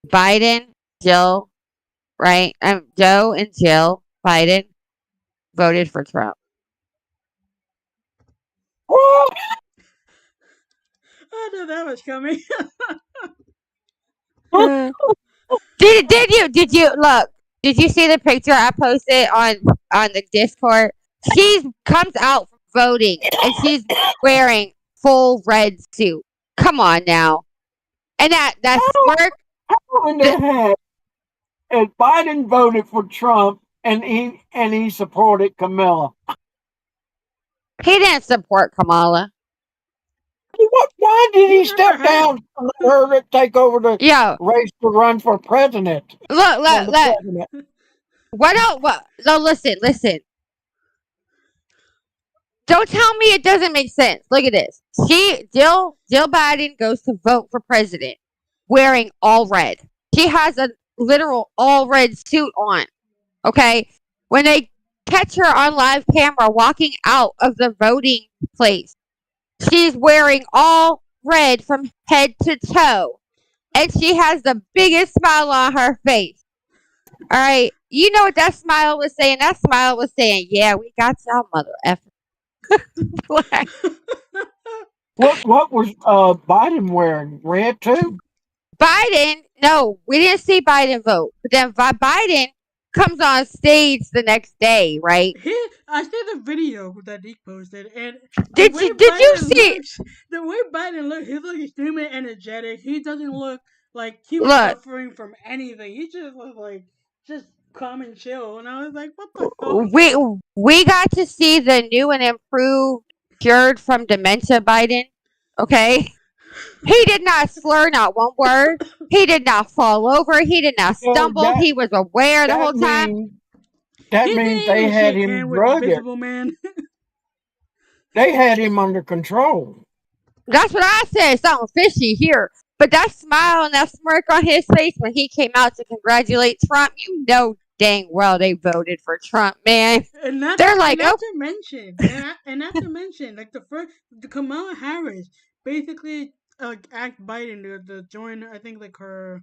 Biden, Jill, right? Joe and Jill Biden voted for Trump. What? I knew that was coming. Did you look? Did you see the picture I posted on the Discord? She comes out from voting and she's wearing full red suit. Come on now, and that smirk. How in the heck if Biden voted for Trump and he supported Camilla? He didn't support Kamala. What? Why did he He never step had. down and let her take over the Yo, race to run for president? look, Run look, for look. president. What else? What? No, listen. Don't tell me it doesn't make sense. Look at this. Jill Biden goes to vote for president wearing all red. She has a literal all red suit on. Okay? When they catch her on live camera walking out of the voting place, she's wearing all red from head to toe. And she has the biggest smile on her face. All right. You know what that smile was saying? That smile was saying, yeah, we got y'all, mother effer. What was Biden wearing? Red too? Biden, no, we didn't see Biden vote. But then Biden comes on stage the next day, right? I see the video that he posted, and Did you see? The way Biden looks, he looks extremely energetic. He doesn't look like he was Look, suffering from anything. He just looks like just calm and chill. And I was like, what the hell? we got to see the new and improved, cured from dementia Biden. Okay, he did not slur not one word. He did not fall over. He did not So stumble. He was aware the whole time. that He means didn't they even had shake him hand with drugged. Invisible Man. They had him under control. That's what I said. Something fishy here. But that smile and that smirk on his face when he came out to congratulate Trump, you know dang well they voted for Trump, man. And not They're to, like, oh, not to mention, like the Kamala Harris basically asked Biden to join. I think like her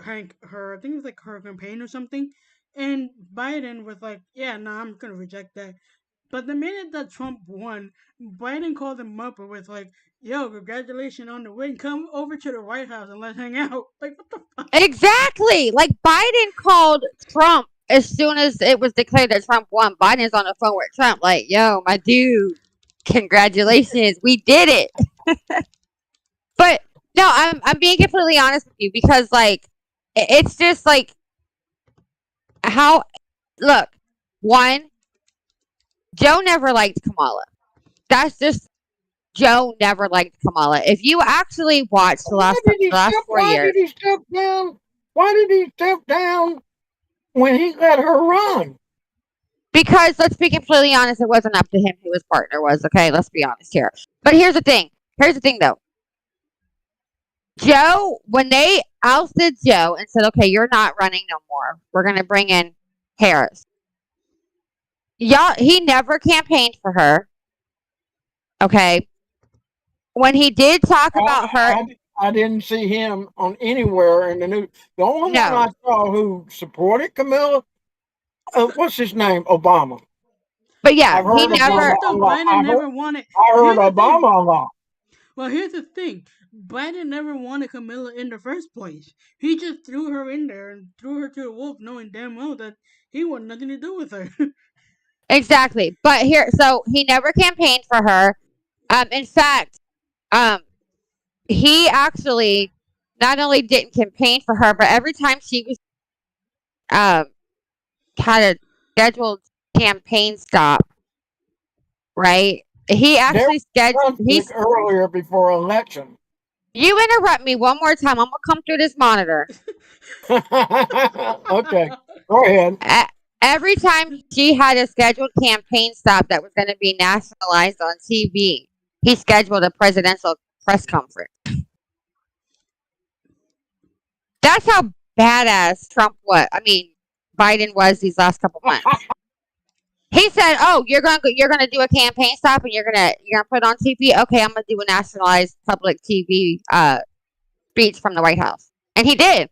I think it was like her campaign or something, and Biden was like, "Yeah, no, I'm gonna reject that." But the minute that Trump won, Biden called him up and was like, "Yo, congratulations on the win. Come over to the White House and let's hang out." Like, what the fuck? exactly. Like Biden called Trump as soon as it was declared that Trump won. Biden's on the phone with Trump, like, yo, my dude, congratulations, we did it. But no, I'm being completely honest with you because like it's just like how look, one, Joe never liked Kamala. That's just Joe never liked Kamala. If you actually watch the last 4 Why years, did he step down? Why did he step down when he let her run? because let's be completely honest, it wasn't up to him who his partner was. Okay, let's be honest here. But here's the thing. Here's the thing, though. Joe, when they ousted Joe and said, "Okay, you're not running no more. We're gonna bring in Harris." Y'all, he never campaigned for her. Okay. When he did talk about her, I didn't see him on anywhere in the news. The only no. one I saw who supported Camilla, what's his name? Obama. But yeah, I've heard he never. Obama a lot. Biden never wanted. I heard Here's the thing. Obama a lot. Well, here's the thing. Biden never wanted Camilla in the first place. He just threw her in there and threw her to the wolf, knowing damn well that he wanted nothing to do with her. Exactly. But here, so he never campaigned for her. In fact, he actually not only didn't campaign for her, but every time she was had a scheduled campaign stop, right? He actually scheduled. He's earlier before election. You interrupt me one more time, I'm gonna come through this monitor. Okay, go ahead. Every time she had a scheduled campaign stop that was going to be nationalized on TV, he scheduled a presidential press conference. That's how badass Biden was these last couple months. He said, "Oh, you're gonna do a campaign stop and you're gonna put it on TV. Okay, I'm gonna do a nationalized public TV speech from the White House," and he did.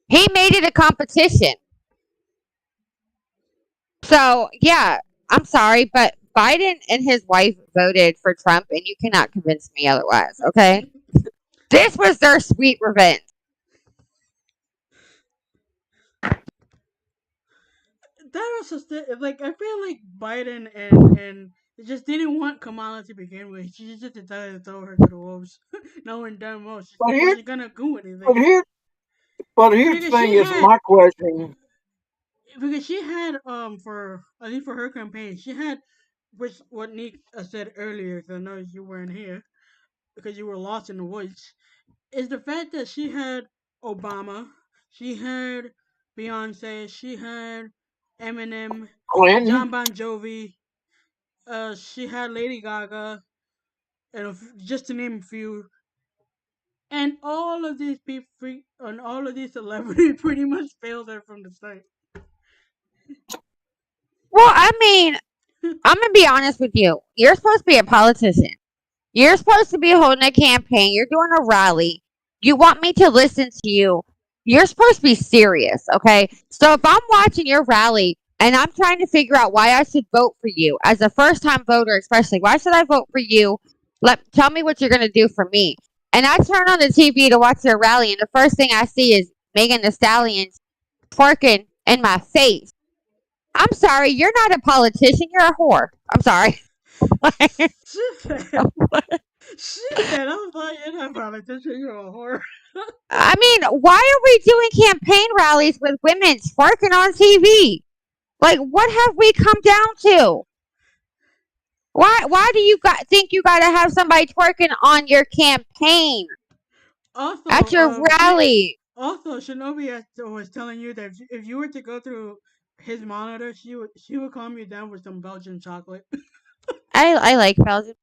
He made it a competition. So yeah, I'm sorry, but Biden and his wife voted for Trump, and you cannot convince me otherwise. Okay, this was their sweet revenge. That was just like I feel like Biden and they just didn't want Kamala to begin with. She just decided to throw her to the wolves, knowing damn well she But here, wasn't gonna do but anything here, but here's the because thing: is my question. she had for I think for her campaign she had which what Nick said earlier. 'Cause I know you weren't here because you were lost in the woods. Is the fact that she had Obama, she had Beyonce, she had Eminem, Clinton, John Bon Jovi, she had Lady Gaga, and just to name a few. And all of these people and all of these celebrities pretty much failed her from the start. Well, I'm gonna be honest with you. You're supposed to be a politician. You're supposed to be holding a campaign. You're doing a rally. You want me to listen to you. You're supposed to be serious, okay? So if I'm watching your rally and I'm trying to figure out why I should vote for you as a first time voter, especially, why should I vote for you? Tell me what you're gonna do for me. And I turn on the TV to watch your rally, and the first thing I see is Megan Thee Stallion twerking in my face. I'm sorry, you're not a politician. You're a whore. I'm sorry. She said, she said, I'm sorry, you're not a politician, you're a whore. Why are we doing campaign rallies with women twerking on TV? Like, what have we come down to? Why do you think you got to have somebody twerking on your campaign Also, at your rally? Also, Shinobi was telling you that if you were to go through his monitor, she would calm you down with some Belgian chocolate. I like Belgium,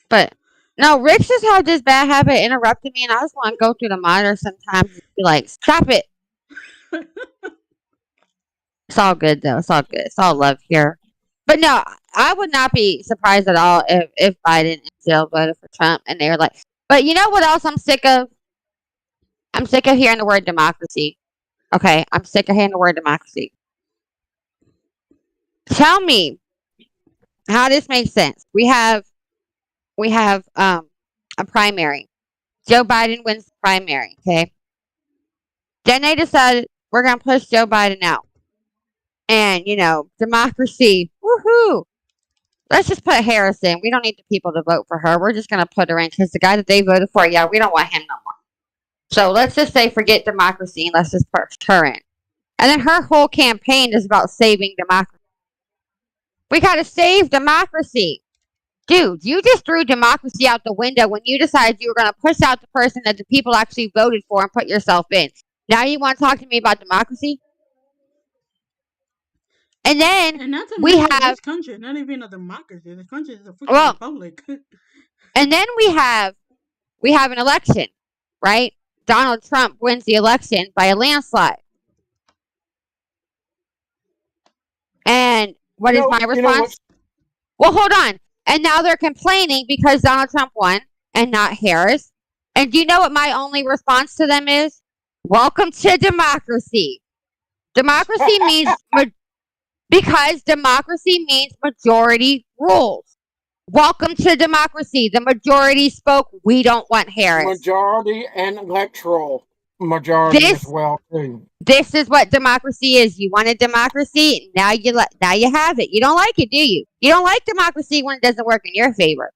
but no, Rick just had this bad habit of interrupting me, and I just want to go through the monitor sometimes and be like, "Stop it." It's all good though. It's all good. It's all love here. But no, I would not be surprised at all if Biden and Jill voted for Trump and they were like, but you know what else I'm sick of? I'm sick of hearing the word democracy. Okay, I'm sick of hearing the word democracy. Tell me how this makes sense. We have a primary. Joe Biden wins the primary, okay? Then they decided we're gonna push Joe Biden out. And, democracy, woohoo! Let's just put Harris in. We don't need the people to vote for her. We're just going to put her in because the guy that they voted for, yeah, we don't want him no more. So let's just say forget democracy and let's just put her in. And then her whole campaign is about saving democracy. We got to save democracy. Dude, you just threw democracy out the window when you decided you were going to push out the person that the people actually voted for and put yourself in. Now you want to talk to me about democracy? And then we have this country is not even a democracy. This country is a freaking republic. And then we have an election, right? Donald Trump wins the election by a landslide. And what is my response? Well, hold on. And now they're complaining because Donald Trump won and not Harris. And do you know what my only response to them is? Welcome to democracy. Democracy means because democracy means majority rules. Welcome to democracy. The majority spoke. We don't want Harris. Majority and electoral majority as well too. This is what democracy is. You wanted democracy. Now you have it. You don't like it, do you? You don't like democracy when it doesn't work in your favor.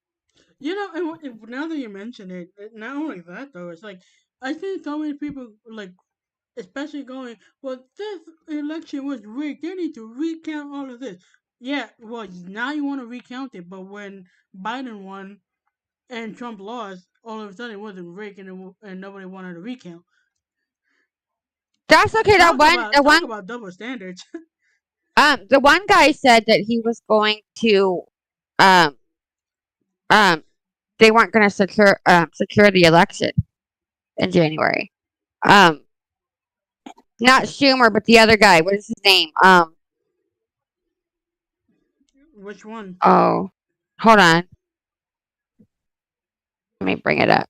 And now that you mention it, not only that though, it's like I think so many people especially going, well, this election was rigged. They need to recount all of this. Yeah, well, now you want to recount it, but when Biden won and Trump lost, all of a sudden it wasn't rigged and nobody wanted to recount. That's okay. Talk about double standards. The one guy said that he was going to they weren't going to secure the election in January. Not Schumer, but the other guy. What is his name? Which one? Oh, hold on. Let me bring it up.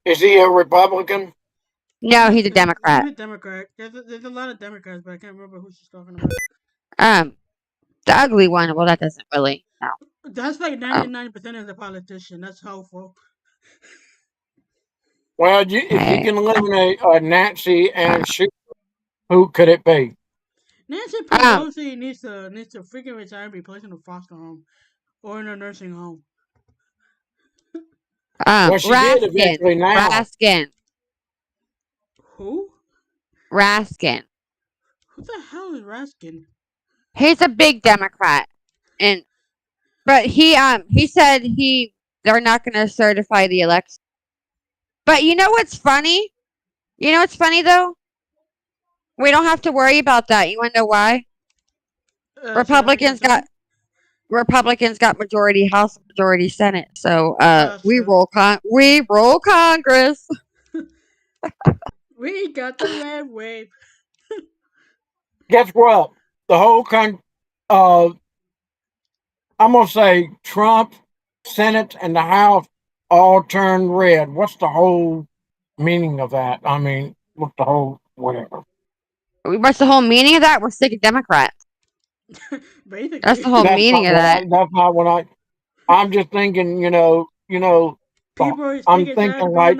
Is he a Republican? No, he's a Democrat. He's a Democrat. There's a lot of Democrats, but I can't remember who she's talking about. The ugly one. Well, that doesn't really. No. That's like 99% of the politician. That's helpful. Well, if you can eliminate Nancy and Schumer, who could it be? Nancy Pelosi needs to freaking retire and be placed in a foster home or in a nursing home. Well, she did eventually now. Raskin. Who? Raskin. Who the hell is Raskin? He's a big Democrat, but he said they're not going to certify the election. But you know what's funny? You know what's funny though? We don't have to worry about that. You want to know why? Republicans got majority House, majority Senate. So we roll Congress. We got the red wave. Guess what? The whole I'm gonna say Trump, Senate, and the House all turned red. What's the whole meaning of that? I mean, what's the whole whatever? What's the whole meaning of that? We're sick of Democrats. Basically. That's the whole meaning of that. That's not what I'm just thinking. You know. I'm thinking like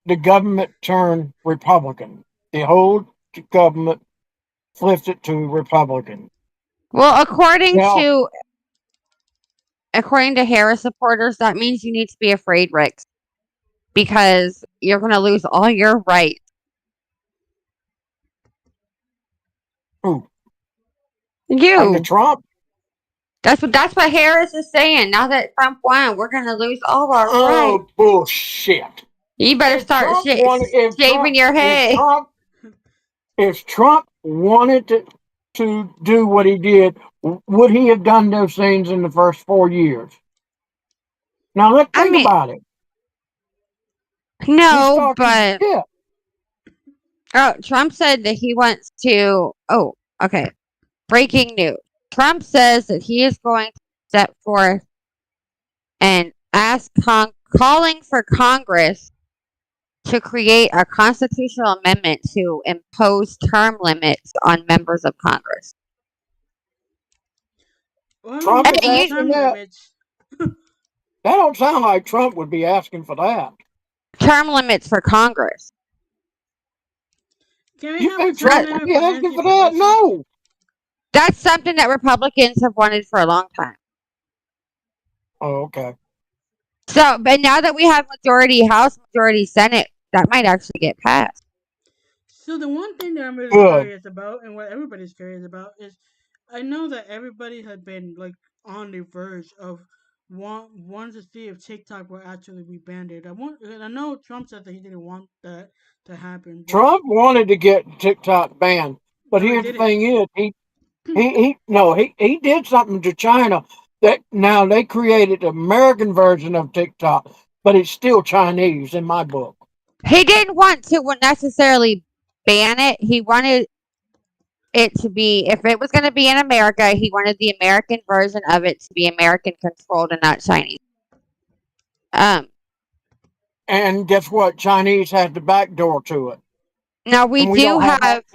the government turned Republican. The whole government flipped it to Republican. Well, according to Harris supporters, that means you need to be afraid, Rick, because you're going to lose all your rights. Who? You. Under Trump? That's what Harris is saying. Now that Trump won, we're going to lose all our rights. Oh, bullshit. You better start shaving your head. If Trump wanted to do what he did, would he have done those things in the first 4 years? Now, let's think about it. No, but... Oh, Trump said that he wants to... Oh, okay. Breaking news. Trump says that he is going to step forth and calling for Congress to create a constitutional amendment to impose term limits on members of Congress. Trump is asking that. That don't sound like Trump would be asking for that. Term limits for Congress. You think Trump would be asking for that? No. That's something that Republicans have wanted for a long time. Oh, okay. So, but now that we have majority House, majority Senate, that might actually get passed. So the one thing that I'm really curious about, and what everybody's curious about, is I know that everybody had been like on the verge of wanting to see if TikTok will actually be banned. I know Trump said that he didn't want that to happen. Trump wanted to get TikTok banned, but here's the thing: is he did something to China that now they created the American version of TikTok, but it's still Chinese in my book. He didn't want to necessarily ban it. He wanted it to be, if it was going to be in America, he wanted the American version of it to be American controlled and not Chinese. And guess what? Chinese has the back door to it. Now we do have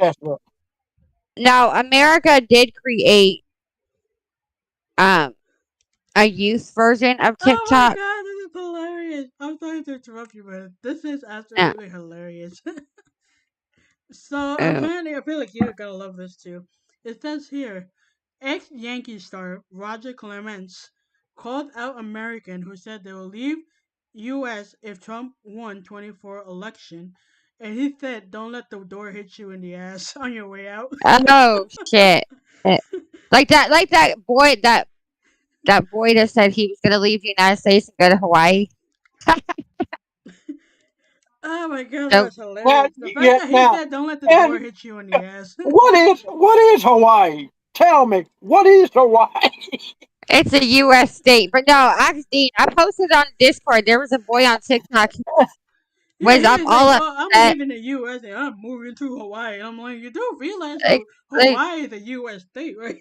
now America did create a youth version of TikTok. Oh my god, this is hilarious. I'm sorry to interrupt you, but this is absolutely hilarious. So apparently, I feel like you're gonna love this too. It says here, ex-Yankee star Roger Clemens called out American who said they will leave U.S. if Trump won 24 election, and he said, "Don't let the door hit you in the ass on your way out." Oh shit! Like that boy that said he was gonna leave the United States and go to Hawaii. Oh my god, that's hilarious. The fact that he said, "Don't let the door hit you in the ass." What is Hawaii? Tell me, what is Hawaii? It's a U.S. state, but no, actually, I posted on Discord. There was a boy on TikTok who Yeah, was he up was all like, "Oh, I'm upset. leaving the U.S. and I'm moving to Hawaii." I'm like, you do realize Like, like, Hawaii is a U.S. state, right?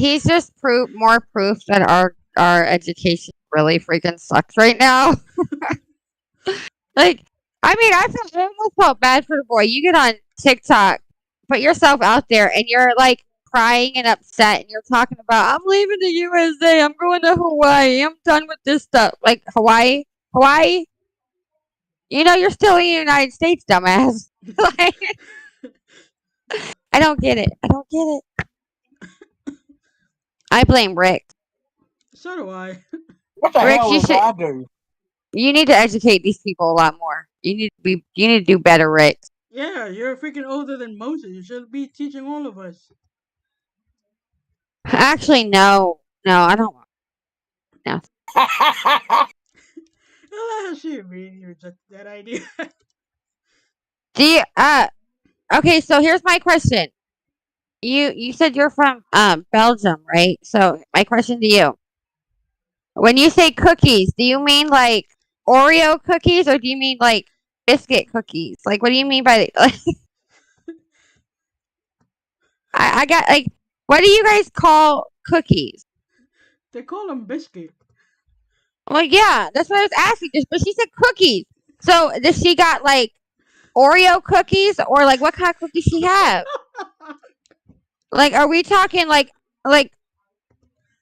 he's just more proof that our education really freaking sucks right now. Like, I mean, I almost felt bad for the boy. You get on TikTok, put yourself out there, and you're like crying and upset, and you're talking about, I'm leaving the USA, I'm going to Hawaii, I'm done with this stuff. Like, Hawaii, you're still in the United States, dumbass. Like, I don't get it. I don't get it. I blame Rick. So do I. What the Rick, hell does I do? you need to educate these people a lot more. You need to do better, Rick. Yeah, you're freaking older than Moses. You should be teaching all of us. Actually, no, I don't. No. Well, she really rejected that idea. Do you, okay, so here's my question. You said you're from Belgium, right? So my question to you: when you say cookies, do you mean like Oreo cookies, or do you mean like biscuit cookies? Like, what do you mean by like? I got like, what do you guys call cookies? They call them biscuit. Well, yeah, that's what I was asking. But she said cookies. So does she got like Oreo cookies, or like what kind of cookies she have? Like, are we talking like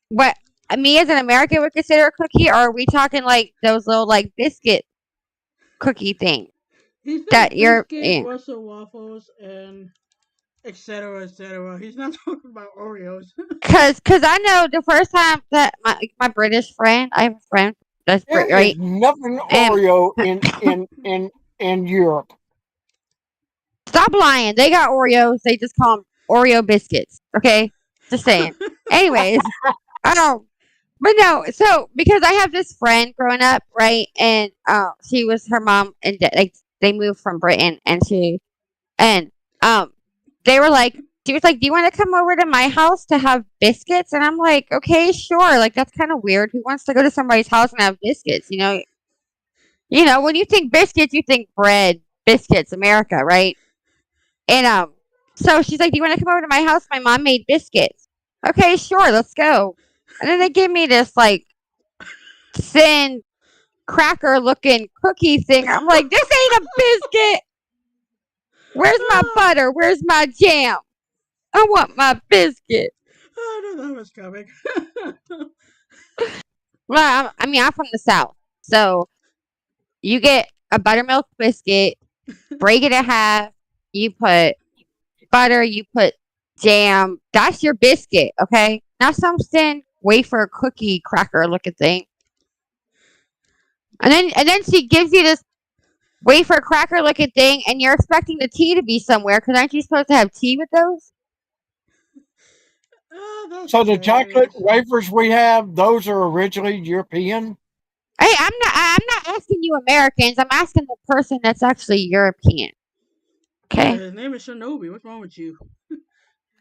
what me as an American would consider a cookie, or are we talking like those little like biscuit cookie things He said that you're biscuit, in? Russell waffles, and etc. etc. He's not talking about Oreos. Cause I know the first time that my British friend, I have a friend that's There is right, nothing and Oreo in Europe. stop lying. They got Oreos. They just call them Oreo biscuits. Okay, just saying. Anyways, I don't. But no, so because I have this friend growing up, right, and she was her mom and like they moved from Britain, and um, they were like, she was like, "Do you want to come over to my house to have biscuits?" And I'm like, "Okay, sure." Like that's kind of weird. Who wants to go to somebody's house and have biscuits? When you think biscuits, you think bread, biscuits, America, right? And so she's like, "Do you want to come over to my house? My mom made biscuits." Okay, sure, let's go. And then they give me this like thin cracker looking cookie thing. I'm like, this ain't a biscuit. Where's my butter? Where's my jam? I want my biscuit. I knew that was coming. Well, I mean, I'm from the South. So you get a buttermilk biscuit, break it in half, you put butter, you put jam. That's your biscuit, okay? Not some thin wafer cookie cracker looking thing. And then she gives you this wafer cracker looking thing, and you're expecting the tea to be somewhere, because aren't you supposed to have tea with those? Oh, that's So the chocolate hilarious. wafers we have, those are originally European. Hey, I'm not asking you Americans. I'm asking the person that's actually European. Yeah, Okay? his name is Shinobi. What's wrong with you?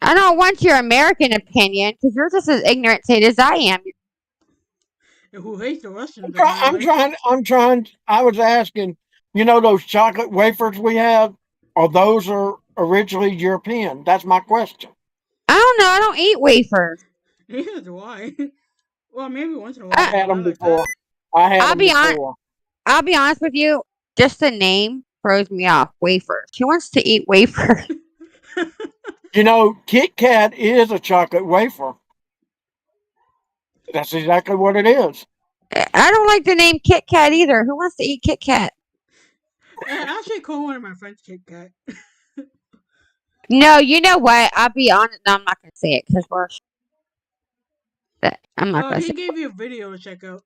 I don't want your American opinion, because you're just as ignorant to it as I am. And who hates the Russians I'm apparently? trying. I was asking. Those chocolate wafers we have, are those are originally European? That's my question. I don't know. I don't eat wafers. Neither do I. Well, maybe once in a I've while, I, had but them not like that. before. I had I'll them be on. before. I'll be honest with you. Just the name throws me off. Wafers. Who wants to eat wafers? Kit Kat is a chocolate wafer. That's exactly what it is. I don't like the name Kit Kat either. Who wants to eat Kit Kat? I actually call one of my friends Kit Kat. No, you know what? I'll be honest. No, I'm not gonna say it because I'm not gonna He say. gave you a video to check out.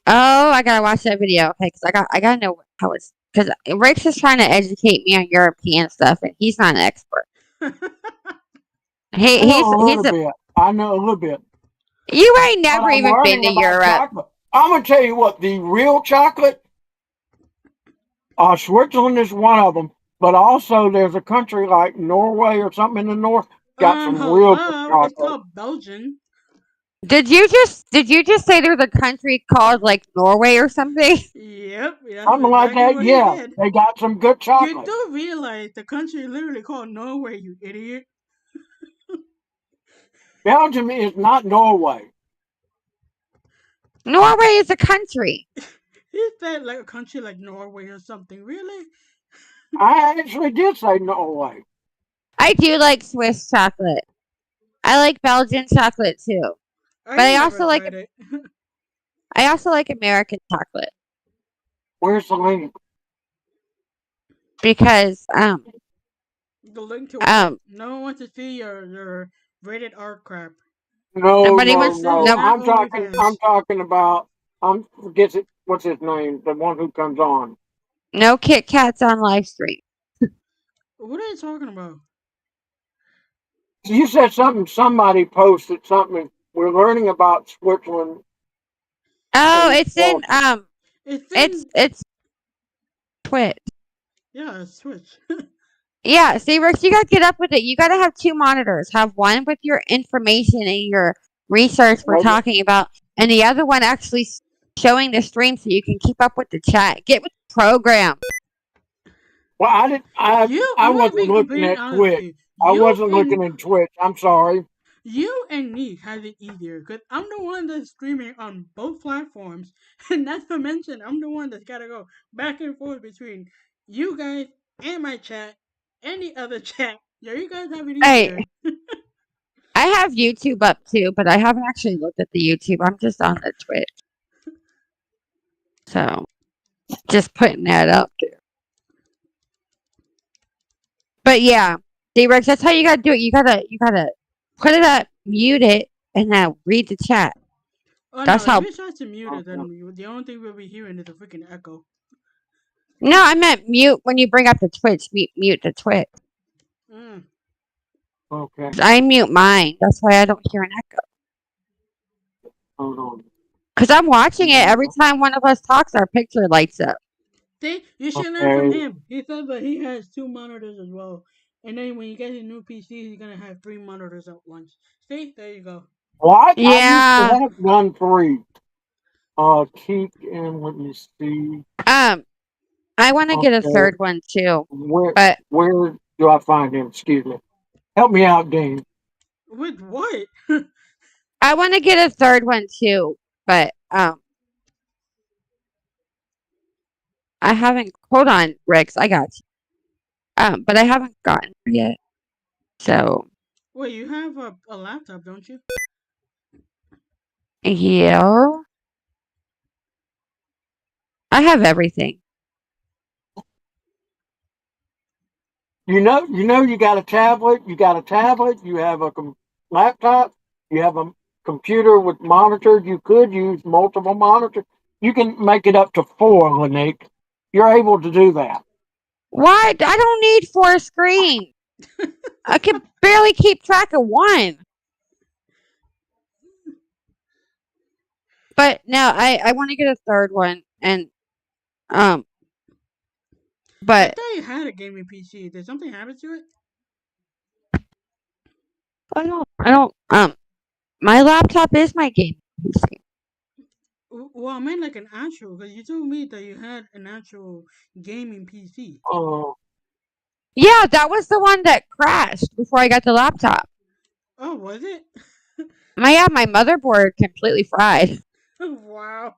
Oh, I gotta watch that video. Okay, because I gotta know how it's. Because Rick's is trying to educate me on European stuff, and he's not an expert. I know a He's little bit. I know a little bit. You ain't But never I'm even been learning to about Europe. chocolate. I'm gonna tell you what, the real chocolate, Switzerland is one of them. But also, there's a country like Norway or something in the north got some real good Hello. It's chocolate. called Belgian. Did you just say there's a country called like Norway or something? Yep, that's Something like exactly that. what he Yeah, said. they got some good You chocolate. do realize the country is literally called Norway, you idiot. Belgium is not Norway. Norway is a country. He said like a country like Norway or something. Really? I actually did say Norway. I do like Swiss chocolate. I like Belgian chocolate too. I But ain't never tried it. I also like American chocolate Where's the link? because The link to what? um No one wants to see your rated R crap. No, nobody no, This wants is no. no not I'm OnlyFans. talking about. Forgets it. What's his name? The one who comes on. no Kit Kats on live stream. What are you talking about? You said something. Somebody posted something. We're learning about Switzerland Oh, and it's in Belgium. It's in it's Twitch. yeah, Switch. Yeah, see, Rex, you gotta get up with it. You gotta have two monitors. Have one with your information and your research we're talking about, and the other one actually showing the stream so you can keep up with the chat. Get with the program. Well, I didn't. I I'm gonna wasn't be looking completely at honest with Twitch. you. I wasn't looking at Twitch. I'm sorry. You and me has it easier because I'm the one that's streaming on both platforms, and not to mention I'm the one that's gotta go back and forth between you guys and my chat, and the other chat. Yeah, you guys have it Hey, easier. I have YouTube up too, but I haven't actually looked at the YouTube. I'm just on the Twitch. So just putting that up there. But yeah, D-Rex, that's how you gotta do it. You gotta put it up, mute it, and then read the chat. Oh no, That's if how. you try to mute it, then the only thing we'll be hearing is a freaking echo. No, I meant mute when you bring up the Twitch. Mute the Twitch. Mm. Okay, I mute mine. That's why I don't hear an echo. hold on. Because I'm watching it every time one of us talks, our picture lights up. See, you should learn from Okay. him. He said that he has two monitors as well. And then when you get his new PC, he's gonna have three monitors at once. See, there you go. What? I used to Yeah. have done three. Keep and let me see. I want to get a Okay, third one too, where but where do I find him? Excuse me. Help me out, Dean. With what? I want to get a third one too, but I haven't. Hold on, Rex. I got you. But I haven't gotten it yet. So Wait, you have a laptop, don't you? yeah, I have everything. You got a tablet. You got a tablet. You have a laptop. You have a computer with monitors. You could use multiple monitors. You can make it up to four, Lanique. You're able to do that. What? I don't need 4 screens. I can barely keep track of one. But no, I want to get a third one, and I but thought you had a gaming PC. Did something happen to it? I don't my laptop is my game PC. Well, I meant like an actual, because you told me that you had an actual gaming PC. Oh, Yeah, that was the one that crashed before I got the laptop. Oh, was it? My motherboard completely fried. Wow.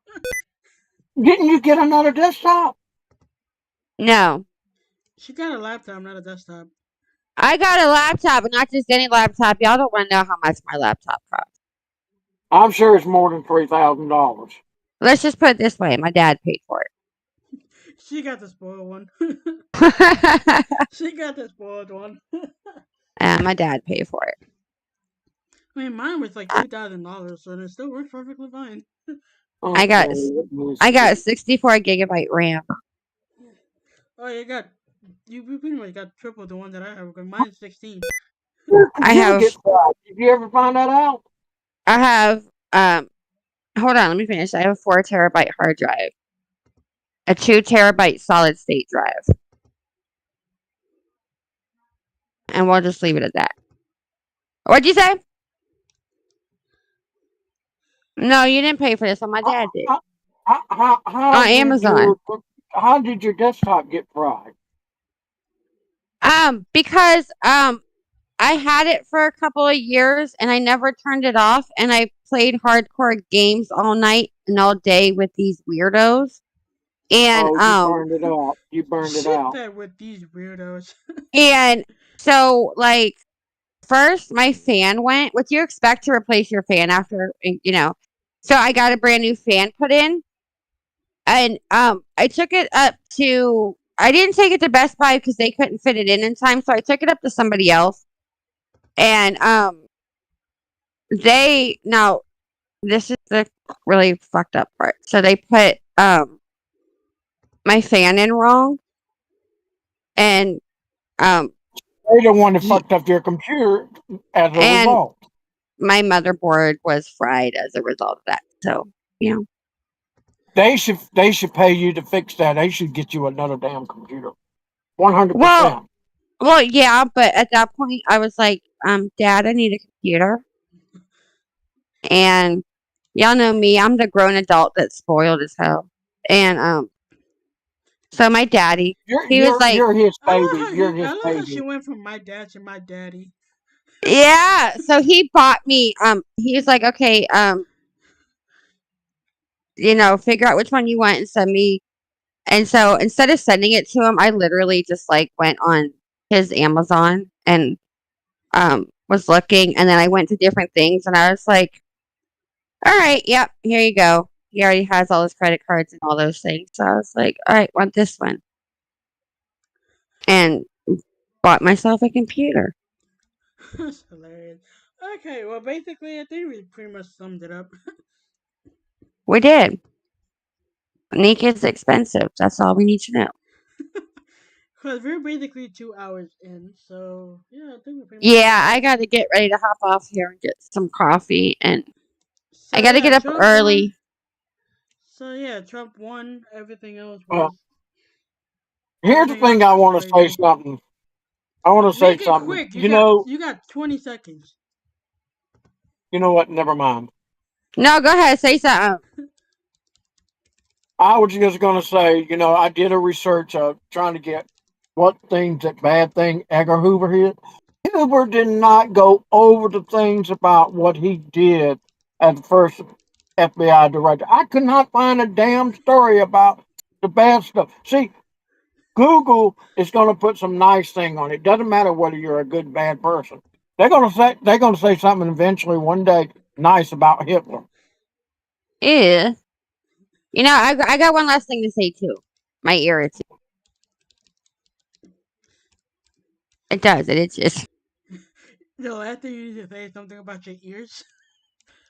didn't you get another desktop? No, She got a laptop, not a desktop. I got a laptop, and not just any laptop. Y'all don't want to know how much my laptop cost. I'm sure it's more than $3,000. Let's just put it this way: my dad paid for it. She got the spoiled one. She got the spoiled one. And my dad paid for it. I mean, mine was like Uh, $2,000, so it still works perfectly fine. I Okay, got let me I see. got 64 gigabyte RAM. Oh, you pretty much got triple the one that I have because mine's 16. Your I computer have gets fried. Did you ever find that out? I have hold on, let me finish. I have a 4 terabyte hard drive, a 2 terabyte solid state drive, and we'll just leave it at that. What'd you say? No, you didn't pay for this one. My How, dad did. how On did Amazon. your desktop get fried? Because I had it for a couple of years and I never turned it off, and I played hardcore games all night and all day with these weirdos. And Oh, you burned it out. You burned it Shit out. that with these weirdos. and so like first my fan went. What do you expect to replace your fan after, you know? So I got a brand new fan put in, and I took it up to, I didn't take it to Best Buy because they couldn't fit it in time, so I took it up to somebody else. And they now this is the really fucked up part. So they put my fan in wrong, and um They're the one that ye- fucked up your computer as a and result. my motherboard was fried as a result of that. So, you know. They should pay you to fix that. They should get you another damn computer. Well, 100%. yeah, but at that point I was like, Dad, I need a computer. And y'all know me, I'm the grown adult that's spoiled as hell. And so my daddy, he was like, You're his I love baby. how You're I his love how she baby. went from my dad to my daddy. yeah. So he bought me, he was like, okay, figure out which one you want and send me. And so instead of sending it to him, I literally just like went on his Amazon and was looking, and then I went to different things, and I was like, all right, yep, here you go. He already has all his credit cards and all those things. So I was like, all right, want this one. And bought myself a computer. That's hilarious. Okay, well, basically, I think we pretty much summed it up. We did. Nick is expensive. That's all we need to know. Because we're basically 2 hours in, so yeah, I think we pretty much Yeah, covered I it. got to get ready to hop off here and get some coffee, and I So got to yeah, get up Trump won. early. So yeah, Trump won. Everything else Uh, was Here's the everything else thing I was want to say crazy. something. I want to say Make it something. quick. You got 20 seconds. You know what? Never mind. No, go ahead. Say something. I was just going to say, I did a research of trying to get what things that bad thing Edgar Hoover did. Hoover did not go over the things about what he did as the first FBI director. I could not find a damn story about the bad stuff. See, Google is going to put some nice thing on it. Doesn't matter whether you're a good bad person. They're going to say something eventually one day nice about Hitler. Yeah. I got one last thing to say too. My ear itches. It does. It itches. The last thing you need to say is something about your ears.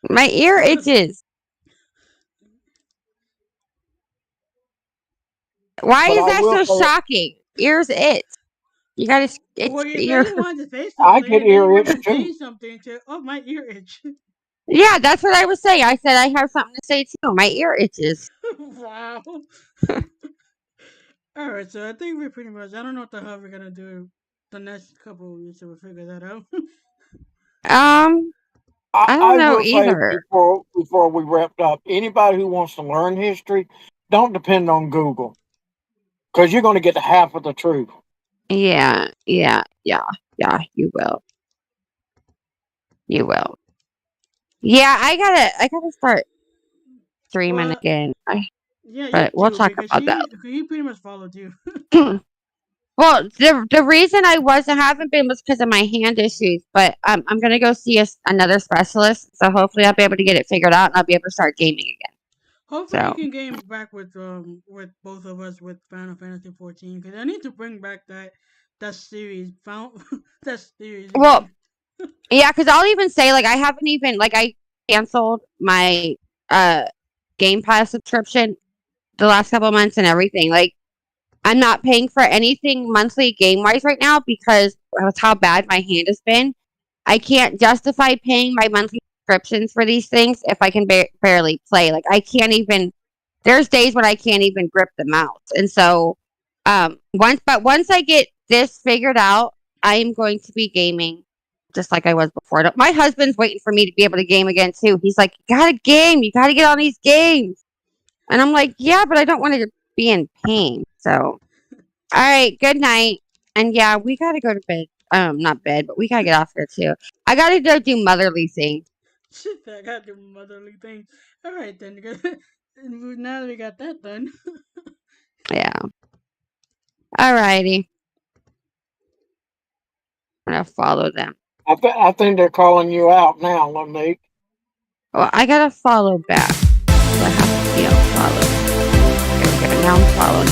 My ear itches. Why But is I that will so say shocking? Ears itch. You gotta itch Well, you your said ear. you wanted to say I something, get and then you ear wanted itch to too. change something to, oh, my ear itch. Yeah, that's what I was saying. I said I have something to say too. My ear itches. Wow. All right, so I think we're pretty much. I don't know what the hell we're gonna do the next couple of weeks, so we'll figure that out. Um, I don't I know will say either. before we wrapped up, anybody who wants to learn history, don't depend on Google because you're going to get half of the truth. Yeah, yeah, yeah, yeah. You will. You will. Yeah, I gotta start streaming Well, again. yeah, you But we'll do talk because about that. he pretty much followed you. Well, the reason I haven't been was because of my hand issues. But I'm gonna go see another specialist, so hopefully I'll be able to get it figured out and I'll be able to start gaming again. Hopefully, you So, can game back with both of us with Final Fantasy 14 because I need to bring back that series found that series well, again. yeah, because I'll even say like I haven't even like I canceled my uh Game Pass subscription the last couple of months and everything. Like I'm not paying for anything monthly game wise right now because of how bad my hand has been. I can't justify paying my monthly subscriptions for these things if I can barely play. Like I can't even. There's days when I can't even grip the mouse, and so once I get this figured out, I am going to be gaming just like I was before. My husband's waiting for me to be able to game again too. He's like, "You gotta game. You gotta get on these games." And I'm like, "Yeah, but I don't want to be in pain." So, all right, good night. And yeah, we gotta go to bed. Not bed, but we gotta get off here too. I gotta go do motherly things. Shit, I got the motherly thing. All right then. Now that we got that done. Yeah. Alrighty. I'm gonna follow them. I think they're calling you out now, Lanique. Well, I gotta follow back. So I have to be unfollowed. There we go. Now I'm following.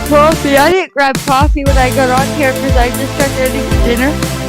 Coffee. I didn't grab coffee when I got on here because I just started eating dinner.